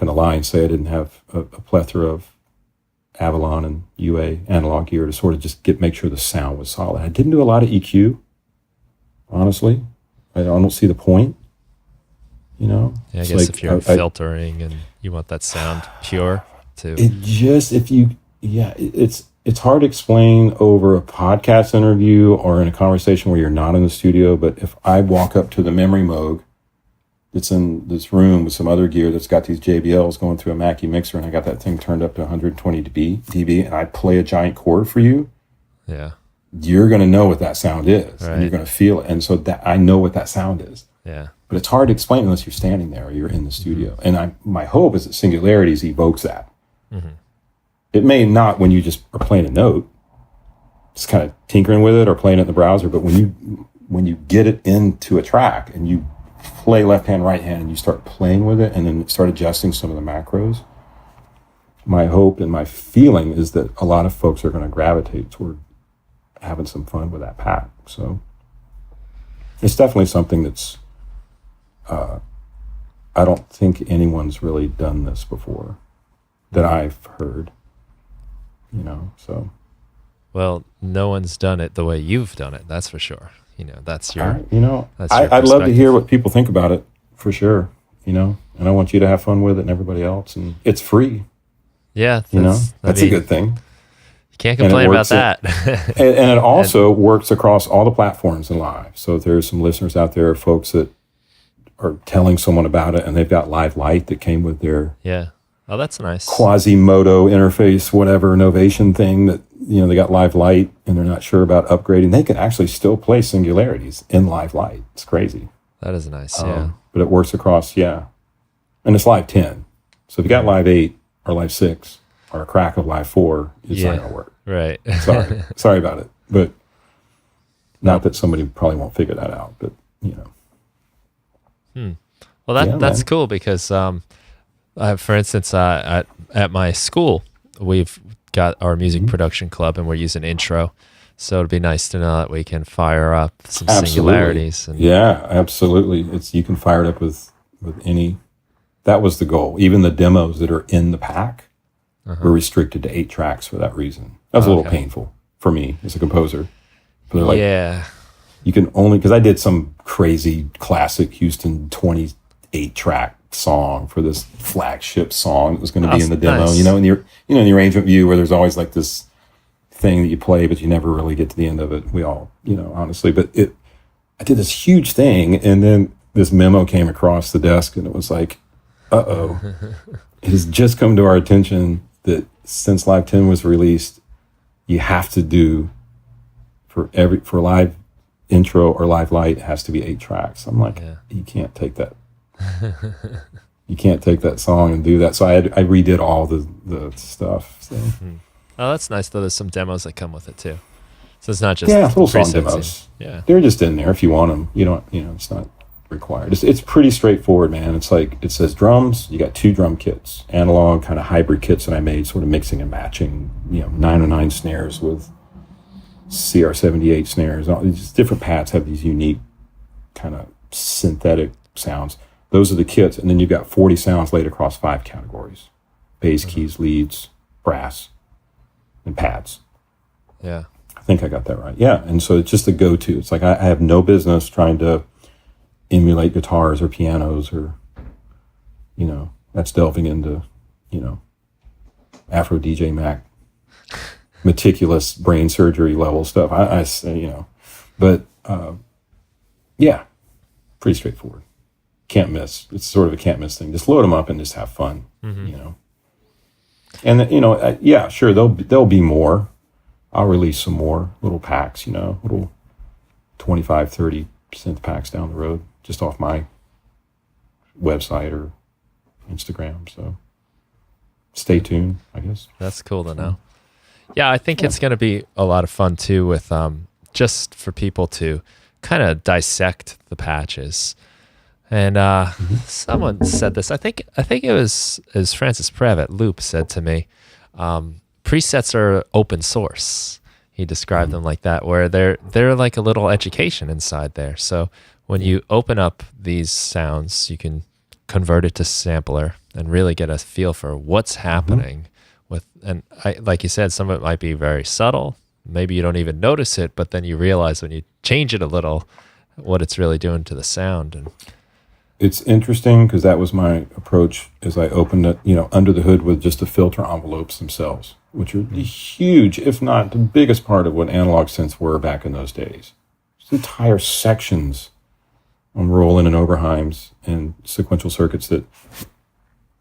going to lie and say I didn't have a plethora of Avalon and UA analog gear to sort of just make sure the sound was solid. I didn't do a lot of EQ, honestly. I don't see the point, Yeah, I guess if you're filtering and you want that sound pure too. It's hard to explain over a podcast interview or in a conversation where you're not in the studio. But if I walk up to the memory Moog that's in this room with some other gear that's got these JBLs going through a Mackie mixer, and I got that thing turned up to 120 dB, and I play a giant chord for you, you're going to know what that sound is, and you're going to feel it. And so that I know what that sound is. Yeah. But it's hard to explain unless you're standing there or you're in the studio. Mm-hmm. And my hope is that Singularities evokes that. Mm-hmm. It may not when you just are playing a note, just kind of tinkering with it or playing it in the browser, but when you get it into a track and you play left hand, right hand, and you start playing with it and then start adjusting some of the macros, my hope and my feeling is that a lot of folks are going to gravitate toward having some fun with that pack. So it's definitely something that's, I don't think anyone's really done this before that I've heard, so. Well, no one's done it the way you've done it. That's for sure. That's your, I'd love to hear what people think about it for sure, and I want you to have fun with it and everybody else. And it's free. Yeah. That's a good thing. You can't complain about that. and it also works across all the platforms and live. So if there's some listeners out there, folks that are telling someone about it and they've got Live Light that came with their oh, that's nice. Quasimodo interface, whatever Novation thing that, they got Live Light and they're not sure about upgrading. They can actually still play Singularities in Live Light. It's crazy. That is nice. But it works across, and it's Live 10. So if you got Live 8 or Live 6 or a crack of Live 4, it's not going to work. Right. Sorry about it. But not that somebody probably won't figure that out, but, Well, that's cool because, for instance, at my school, we've got our music production club and we're using Intro. So it'd be nice to know that we can fire up some Singularities. And absolutely. You can fire it up with any. That was the goal. Even the demos that are in the pack were restricted to 8 tracks for that reason. That was a little painful for me as a composer. But they're like, you can only, because I did some crazy classic Huston 28-track song for this flagship song that was going to be in the demo. Nice. In the arrangement view where there's always like this thing that you play, but you never really get to the end of it. We all, honestly, but I did this huge thing, and then this memo came across the desk, and it was like, uh-oh. It has just come to our attention that since Live 10 was released, you have to do for live intro or live light, it has to be 8 tracks. I'm like, you can't take that. You can't take that song and do that. So I redid all the stuff. So. Oh, that's nice though. There's some demos that come with it too. So it's not just little song demos. Yeah, they're just in there if you want them. You don't, it's not required. It's pretty straightforward, man. It's like it says drums. You got 2 drum kits, analog kind of hybrid kits that I made, sort of mixing and matching. 909 snares with CR78 snares. All these different pads have these unique kind of synthetic sounds. Those are the kits, and then you've got 40 sounds laid across 5 categories: bass, keys, leads, brass, and pads. Yeah. I think I got that right. Yeah, and so it's just a go-to. It's like I have no business trying to emulate guitars or pianos or, that's delving into, AfroDJMac, meticulous brain surgery level stuff. But yeah, pretty straightforward. Can't miss. It's sort of a can't miss thing. Just load them up and just have fun, And yeah, sure, there'll be more. I'll release some more little packs, little 25, 30 synth packs down the road, just off my website or Instagram. So stay tuned, I guess. That's cool to know. Yeah, I think it's going to be a lot of fun too with just for people to kind of dissect the patches. And someone said this. I think it was Francis Prev at Loop said to me, presets are open source. He described them like that, where they're like a little education inside there. So when you open up these sounds, you can convert it to sampler and really get a feel for what's happening with. And like you said, some of it might be very subtle. Maybe you don't even notice it, but then you realize when you change it a little, what it's really doing to the sound. And it's interesting because that was my approach as I opened it, under the hood with just the filter envelopes themselves, which are huge, if not the biggest part of what analog synths were back in those days. Just entire sections on Roland and Oberheims and sequential circuits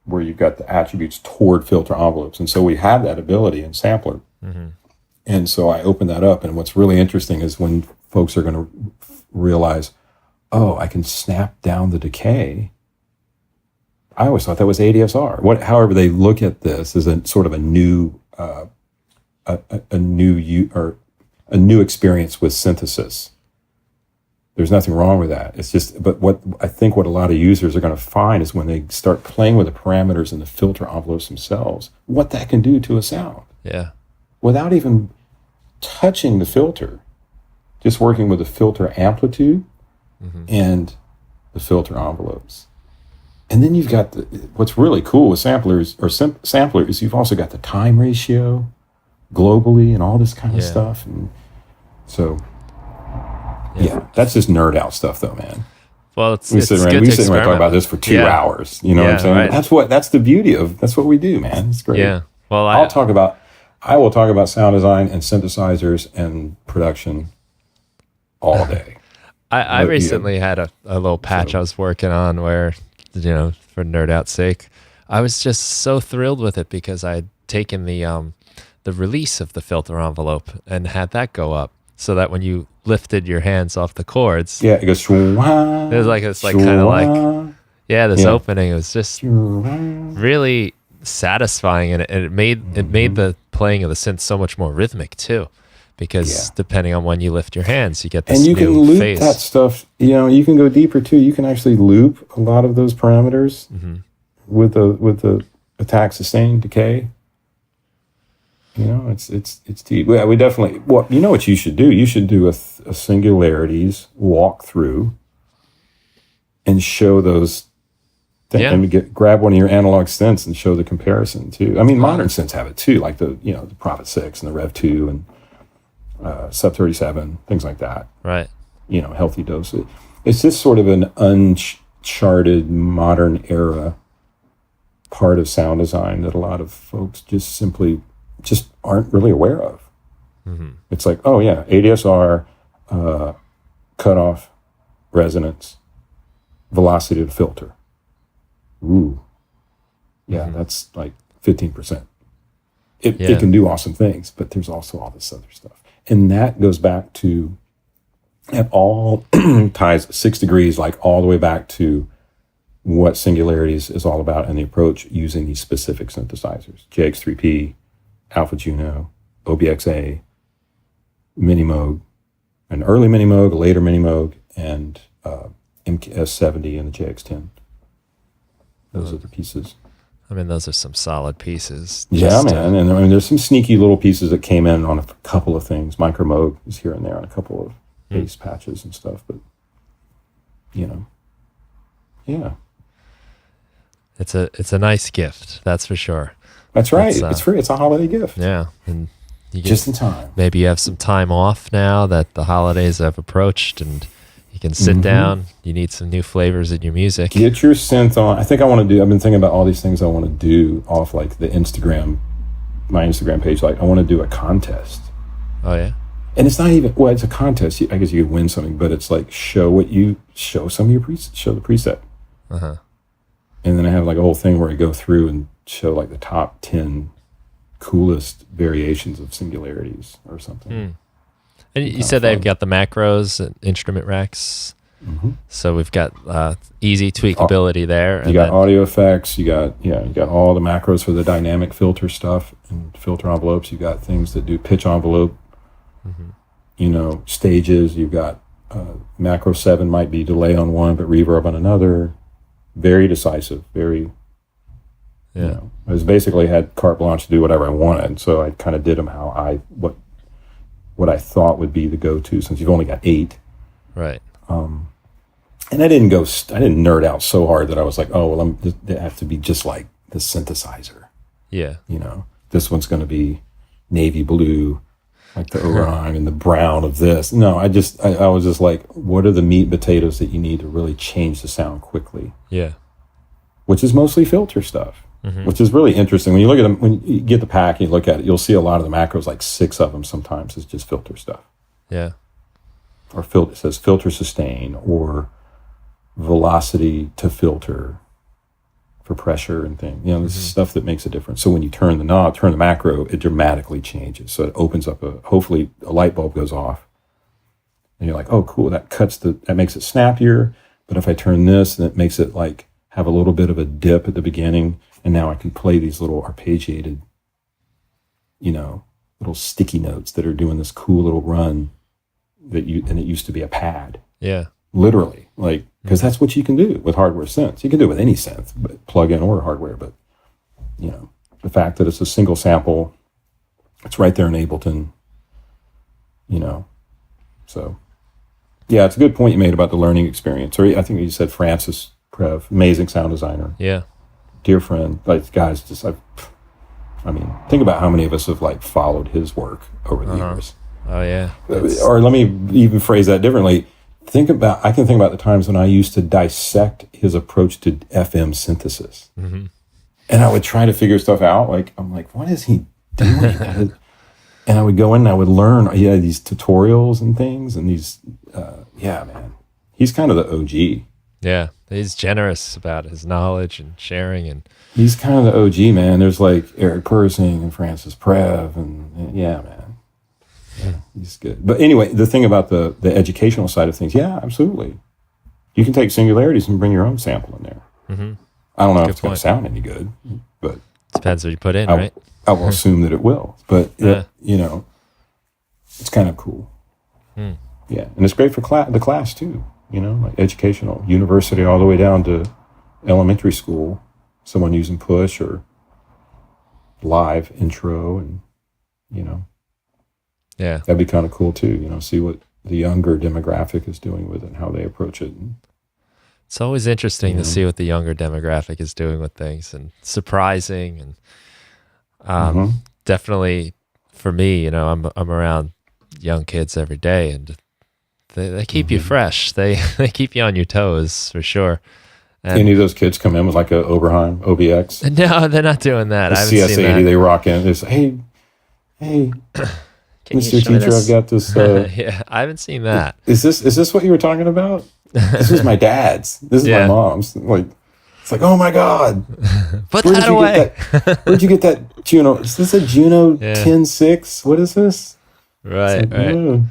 where you've got the attributes toward filter envelopes. And so we have that ability in sampler. And so I opened that up. And what's really interesting is when folks are going to realize, oh, I can snap down the decay. I always thought that was ADSR. However, they look at this as a sort of a new experience with synthesis. There's nothing wrong with that. It's just, but what a lot of users are going to find is when they start playing with the parameters and the filter envelopes themselves, what that can do to a sound. Yeah. Without even touching the filter, just working with the filter amplitude and the filter envelopes. And then you've got what's really cool with samplers is you've also got the time ratio globally and all this kind of stuff. And so, that's just nerd out stuff though, man. Well, we sit around talk about this for 2 hours. You know what I'm saying? Right. That's the beauty of, that's what we do, man. It's great. Yeah. Well, I will talk about sound design and synthesizers and production all day. I recently had a little patch I was working on where, for nerd out's sake, I was just so thrilled with it because I had taken the release of the filter envelope and had that go up so that when you lifted your hands off the chords, it goes. There's this kind of like this opening. It was just really satisfying, and it made the playing of the synth so much more rhythmic too. Because depending on when you lift your hands, you get this new phase. And you can loop that stuff. You can go deeper too. You can actually loop a lot of those parameters with the attack, sustain, decay. It's deep. Yeah, we definitely. Well, you know what you should do? You should do a Singularities walkthrough and show those. And grab one of your analog synths and show the comparison too. I mean, modern synths have it too, like the Prophet 6 and the Rev 2 and Sub 37, things like that. Right. Healthy dose. It's just sort of an uncharted modern era part of sound design that a lot of folks just aren't really aware of. It's like, oh yeah, ADSR, cutoff, resonance, velocity to filter. Ooh. Yeah, that's like 15%. It can do awesome things, but there's also all this other stuff. And that goes back to, it all ties 6 degrees, like all the way back to what Singularities is all about and the approach using these specific synthesizers. JX3P, Alpha Juno, OBX-A, Minimoog, an early Minimoog, a later Minimoog, and MKS70 and the JX10. Those are the pieces. I mean, those are some solid pieces. Yeah, man. And I mean, there's some sneaky little pieces that came in on a couple of things. Micro Moog is here and there on a couple of bass patches and stuff, but yeah. It's a nice gift, that's for sure. That's right. It's free. It's a holiday gift. Yeah, and you get, just in time. Maybe you have some time off now that the holidays have approached, and you can sit down. You need some new flavors in your music. Get your synth on. I've been thinking about all these things I want to do off like my Instagram page. Like I want to do a contest. Oh yeah. And it's not even, it's a contest. I guess you could win something, but it's like show the preset. Uh-huh. And then I have like a whole thing where I go through and show like the top 10 coolest variations of Singularities or something. And you said they've got the macros and instrument racks. So we've got easy tweakability there. You got audio effects. You got all the macros for the dynamic filter stuff and filter envelopes. You got things that do pitch envelope. Stages. You've got macro 7 might be delay on one, but reverb on another. Very decisive. Very. I was basically had carte blanche to do whatever I wanted, so I kind of did them how what I thought would be the go-to, since you've only got 8. Right. And I didn't nerd out so hard that I was like, oh well, they have to be just like the synthesizer. Yeah. This one's going to be navy blue, like the Orion, and the brown of this. No, I was just like, what are the meat and potatoes that you need to really change the sound quickly? Yeah. Which is mostly filter stuff, which is really interesting. When you look at them, when you get the pack and you look at it, you'll see a lot of the macros, like 6 of them sometimes, is just filter stuff. Yeah. Or it says filter sustain or velocity to filter for pressure and things. This is stuff that makes a difference. So when you turn the knob, turn the macro, it dramatically changes. So it opens up hopefully a light bulb goes off. And you're like, oh, cool, that makes it snappier. But if I turn this, then it makes it like have a little bit of a dip at the beginning. And now I can play these little arpeggiated, little sticky notes that are doing this cool little run and it used to be a pad. Yeah. Literally, like, because that's what you can do with hardware synths. You can do it with any synth, but plug-in or hardware. But the fact that it's a single sample, it's right there in Ableton. So yeah, it's a good point you made about the learning experience. Or I think you said Francis Prev, amazing sound designer. Yeah, dear friend. Like guys, think about how many of us have like followed his work over the years. Oh yeah. Or let me even phrase that differently. I can think about the times when I used to dissect his approach to FM synthesis. And I would try to figure stuff out. Like, I'm like, what is he doing? And I would go in and I would learn. He had these tutorials and things and these, man. He's kind of the OG. Yeah, he's generous about his knowledge and sharing. And he's kind of the OG, man. There's like Eric Persing and Francis Prev and yeah, man. Yeah, he's good. But anyway, the thing about the educational side of things, yeah, absolutely. You can take Singularities and bring your own sample in there. I don't know if it's going to sound any good, but depends what you put in, right? I will assume that it will. But it's kind of cool. Yeah, and it's great for the class too. Like educational, university, all the way down to elementary school. Someone using Push or Live intro, and yeah, that'd be kind of cool too. See what the younger demographic is doing with it and how they approach it. It's always interesting to see what the younger demographic is doing with things, and surprising. And definitely for me, I'm around young kids every day, and they keep you fresh. They keep you on your toes for sure. And any of those kids come in with like a Oberheim OBX? No, they're not doing that. I haven't CS80, seen that. They rock in. They say, hey. Can Mr. you show me Teacher, this? I've got this. Yeah, I haven't seen that. Is this what you were talking about? This is my dad's. This is my mom's. Like, it's like, oh my God. Put that away. Where'd you get that Juno? Is this a Juno 10.6? What is this? Right, like, right.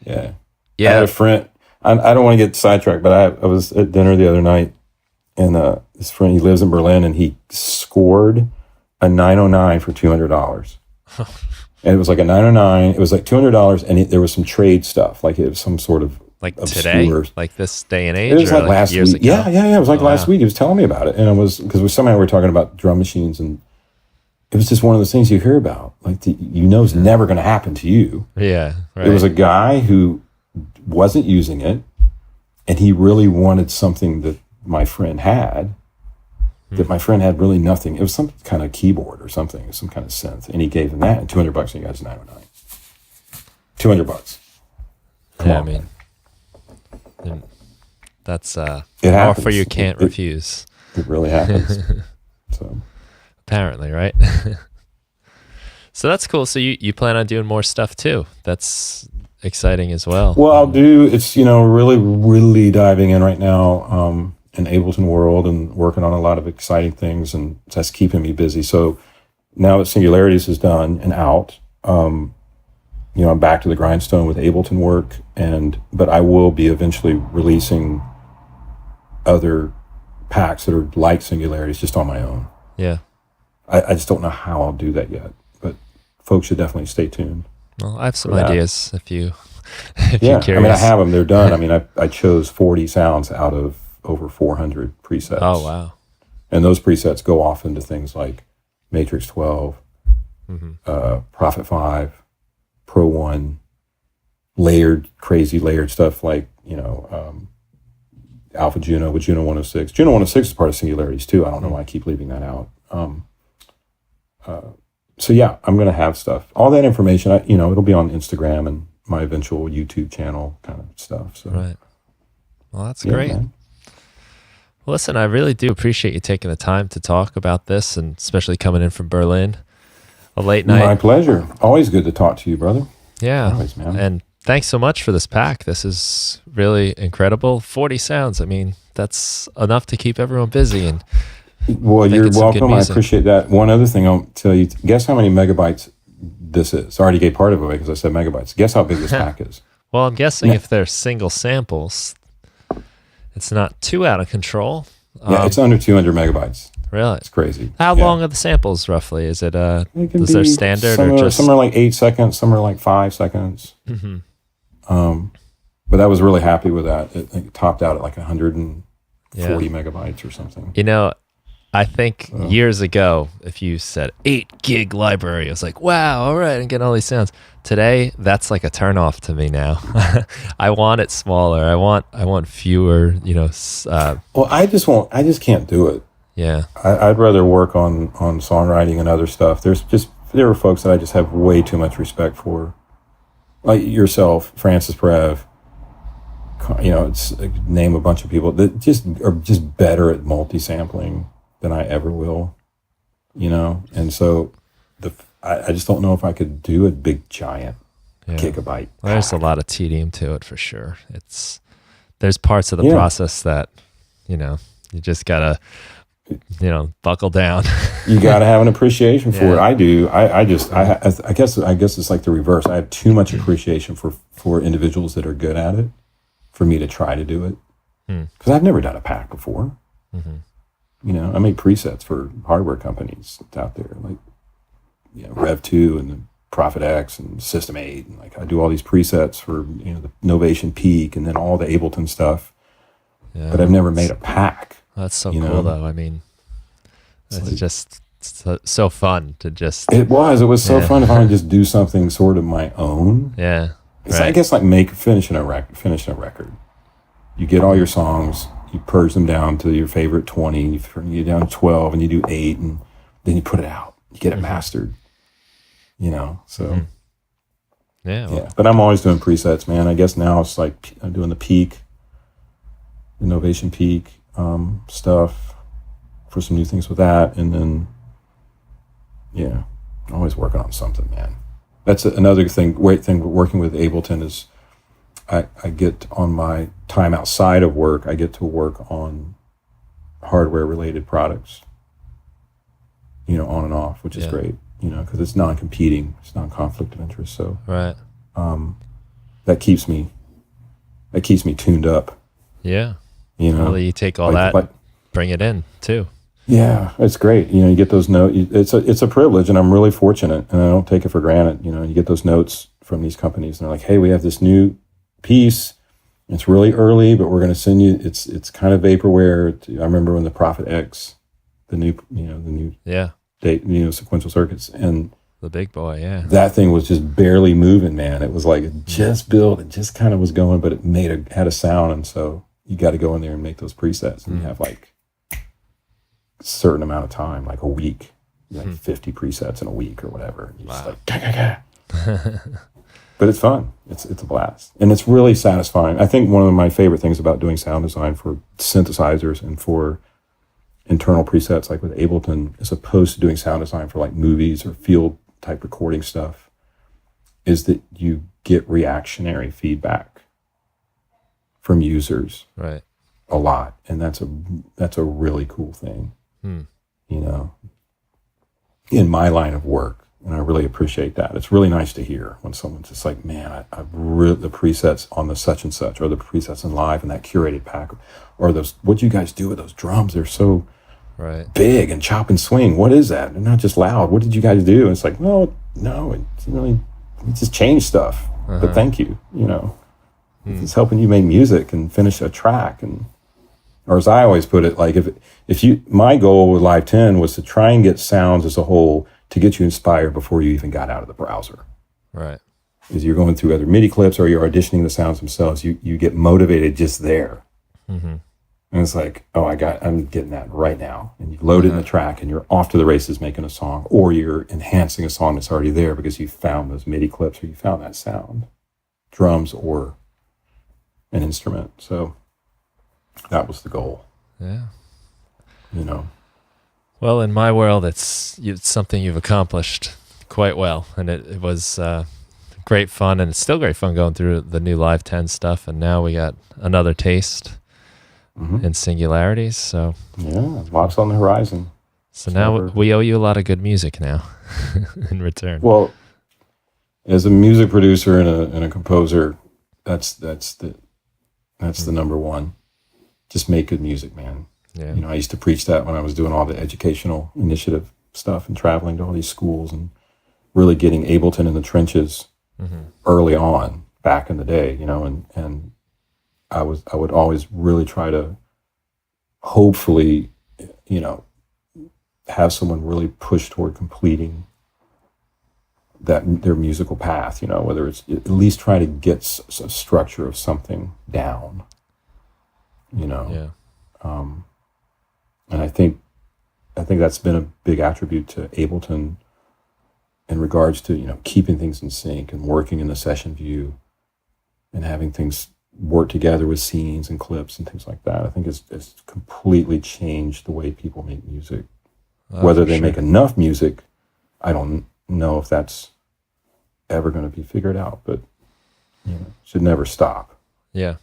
Yeah. Yeah. I had a friend. I don't want to get sidetracked, but I was at dinner the other night, and this friend, he lives in Berlin, and he scored a 909 for $200. And it was like a 909. It was like $200, and there was some trade stuff, like it was some sort of like obscure, today, like this day and age. It was like last years week. ago? Yeah. It was like last week. He was telling me about it, and it was because somehow we were talking about drum machines, and it was just one of those things you hear about, like it's never going to happen to you. Yeah, right. It was a guy who wasn't using it, and he really wanted something that my friend had. That my friend had really nothing. It was some kind of keyboard or something, some kind of synth, and he gave him that, and $200, and he got his 909. $200. Come on, I mean, that's it an happens. offer you can't refuse. It really happens. So apparently, right? So that's cool. So you plan on doing more stuff too. That's exciting as well. Well, I'll do. It's really, really diving in right now. In Ableton world and working on a lot of exciting things, and that's keeping me busy. So now that Singularities is done and out, I'm back to the grindstone with Ableton work, but I will be eventually releasing other packs that are like Singularities just on my own. Yeah. I just don't know how I'll do that yet, but folks should definitely stay tuned. Well, I have some ideas if you're curious. I mean, I have them. They're done. I mean, I chose 40 sounds out of over 400 presets. Oh, wow. And those presets go off into things like Matrix 12, Prophet 5, Pro 1, crazy layered stuff like, Alpha Juno with Juno 106. Juno 106 is part of Singularities too. I don't know why I keep leaving that out. So yeah, I'm going to have stuff. All that information, it'll be on Instagram and my eventual YouTube channel kind of stuff. So. Right. Well, that's great. Man. Listen, I really do appreciate you taking the time to talk about this, and especially coming in from Berlin, a late night. My pleasure. Always good to talk to you, brother. Yeah. Always, man. And thanks so much for this pack. This is really incredible. 40 sounds. I mean, that's enough to keep everyone busy. And well, you're welcome. I appreciate that. One other thing I'll tell you, guess how many megabytes this is? I already gave part of it away because I said megabytes. Guess how big this pack is? Well, I'm guessing if they're single samples, it's not too out of control. Yeah, it's under 200 megabytes. Really? It's crazy. How long are the samples roughly? Is it is there standard some or just some are like 8 seconds, some are like 5 seconds. But I was really happy with that. It topped out at like 140 megabytes or something. I think years ago, if you said 8 gig library, I was like, wow, all right, and getting all these sounds. Today, that's like a turnoff to me now. I want it smaller. I want fewer, Well, I just can't do it. Yeah. I'd rather work on songwriting and other stuff. There are folks that I just have way too much respect for. Like yourself, Francis Prev, name a bunch of people that are just better at multi-sampling than I ever will, and so I just don't know if I could do a big giant gigabyte. Well, there's a lot of tedium to it for sure. There's parts of the process that you just gotta buckle down. You gotta have an appreciation for it. I do. I guess it's like the reverse. I have too much appreciation for individuals that are good at it for me to try to do it, because I've never done a pack before. I make presets for hardware companies out there, like Rev 2 and the Prophet X and System 8, and like I do all these presets for the Novation Peak and then all the Ableton stuff. Yeah, but I've never made a pack. That's so cool, though. I mean, it's just so fun to just. It was so fun if I would just do something sort of my own. Yeah, it's I guess like finishing a record. You get all your songs. You purge them down to your favorite 20, you get down to 12, and you do 8, and then you put it out. You get it mastered, so. Yeah. But I'm always doing presets, man. I guess now it's like I'm doing the Peak, the Novation Peak stuff for some new things with that. And then, always working on something, man. That's another thing. Great thing working with Ableton is I get on my time outside of work, I get to work on hardware related products, on and off, which is great, because it's non-competing, it's non-conflict of interest. So right. That keeps me tuned up. Yeah. Well, you take all bring it in too. Yeah, it's great. You get those notes. It's a privilege, and I'm really fortunate, and I don't take it for granted. You get those notes from these companies, and they're like, "Hey, we have this new piece. It's really early, but we're going to send you. It's kind of vaporware." I remember when the Prophet X, the new date, sequential circuits, and the big boy, that thing was just barely moving, man. It was like it just built, it just kind of was going, but it had a sound, and so you got to go in there and make those presets, and you have like a certain amount of time, like a week, like 50 presets in a week or whatever. And you're just like, gah. But it's fun. It's a blast, and it's really satisfying. I think one of my favorite things about doing sound design for synthesizers and for internal presets, like with Ableton, as opposed to doing sound design for like movies or field type recording stuff, is that you get reactionary feedback from users, right? A lot, and that's a really cool thing, in my line of work, and I really appreciate that. It's really nice to hear when someone's just like, "Man, I really the presets on the such and such, or the presets in live and that curated pack, or those. What you guys do with those drums? They're so." Right. Big and chop and swing. What is that? They're not just loud. What did you guys do? And it's like, no, it just changed stuff. But thank you. It's helping you make music and finish a track. Or as I always put it, like my goal with Live 10 was to try and get sounds as a whole to get you inspired before you even got out of the browser. Right. As you're going through other MIDI clips or you're auditioning the sounds themselves, you get motivated just there. Mm-hmm. And it's like, I'm getting that right now. And you load it in the track and you're off to the races making a song, or you're enhancing a song that's already there because you found those MIDI clips or you found that sound, drums or an instrument. So that was the goal. Yeah. Well, in my world, it's something you've accomplished quite well. And it was great fun, and it's still great fun going through the new Live 10 stuff. And now we got another taste. And Singularities, so lots on the horizon. So now we owe you a lot of good music now in return. Well, as a music producer and a composer, that's the number one. Just make good music, man. Yeah. I used to preach that when I was doing all the educational initiative stuff and traveling to all these schools and really getting Ableton in the trenches early on back in the day, and I would always really try to hopefully, have someone really push toward completing their musical path, whether it's at least try to get a structure of something down, Yeah. And I think that's been a big attribute to Ableton in regards to, keeping things in sync and working in the session view and having things work together with scenes and clips and things like that. I think it's completely changed the way people make music. Whether they make enough music, I don't know if that's ever going to be figured out, but should never stop. Yeah.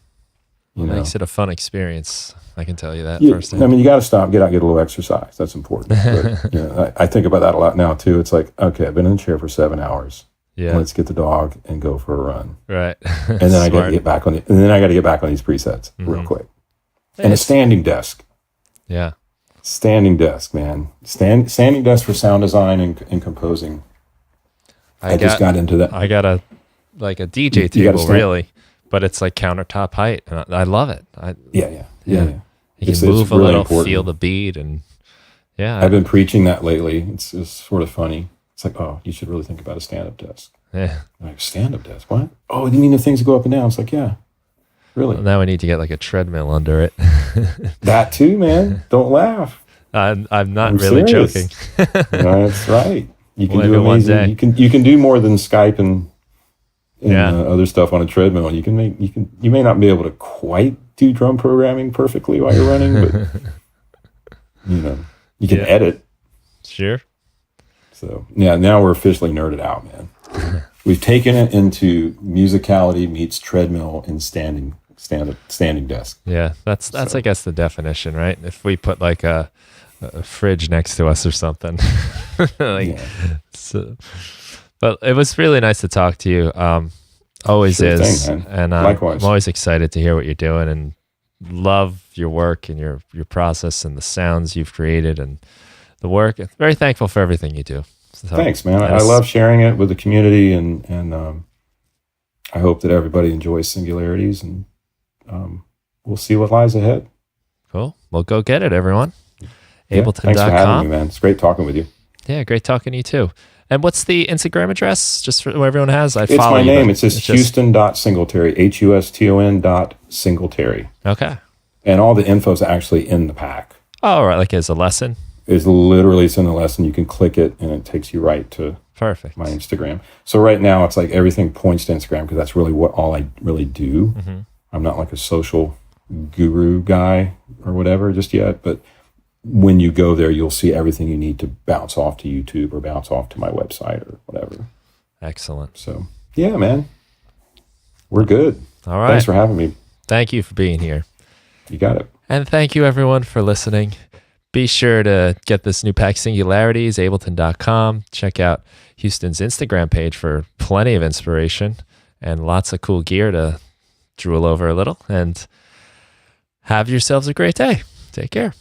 It makes it a fun experience. I can tell you that firsthand. I mean, you got to stop, get out, get a little exercise. That's important. But, I think about that a lot now too. It's like, okay, I've been in the chair for 7 hours. Yeah. Let's get the dog and go for a run. Right. And then I got to get back on these presets real quick. And a standing desk. Yeah. Standing desk, man. Standing desk for sound design and composing. I just got into that. I got a DJ table, really, but it's like countertop height, and I love it. Yeah. You can move a little, feel the beat, and I've been preaching that lately. It's sort of funny. It's like, oh, you should really think about a stand-up desk. Yeah. Like, stand-up desk? What? Oh, you mean the things that go up and down? It's like, yeah, really. Well, now we need to get like a treadmill under it. That too, man. Don't laugh. I'm not really joking. That's right. You can do amazing. You can do more than Skype and other stuff on a treadmill. You may not be able to quite do drum programming perfectly while you're running, but you can edit. Sure. So now we're officially nerded out, man. we've taken it into musicality meets treadmill and standing desk. Yeah, that's I guess the definition, right? If we put like a fridge next to us or something, so, but it was really nice to talk to you. Always Sure is, thing, man. and Likewise. I'm always excited to hear what you're doing and love your work and your process and the sounds you've created and the work. Very thankful for everything you do. So, thanks, man. I love sharing it with the community, and I hope that everybody enjoys Singularities, and we'll see what lies ahead. Cool. Well, go get it, everyone. Yeah, Ableton.com. thanks for having me, man. It's great talking with you. Yeah, great talking to you too. And what's the Instagram address? Just for what everyone has. It's my name. It's just Huston.Singletary, Huston.Singletary. Okay. And all the info's actually in the pack. Oh, right. Like as a lesson? It's in the lesson. You can click it and it takes you right to Perfect. my Instagram. So right now it's like everything points to Instagram because that's really all I really do. Mm-hmm. I'm not like a social guru guy or whatever just yet, but when you go there, you'll see everything you need to bounce off to YouTube or bounce off to my website or whatever. Excellent. So, yeah, man. We're good. All right. Thanks for having me. Thank you for being here. You got it. And thank you, everyone, for listening. Be sure to get this new pack, Singularities, Ableton.com. Check out Huston's Instagram page for plenty of inspiration and lots of cool gear to drool over a little. And have yourselves a great day. Take care.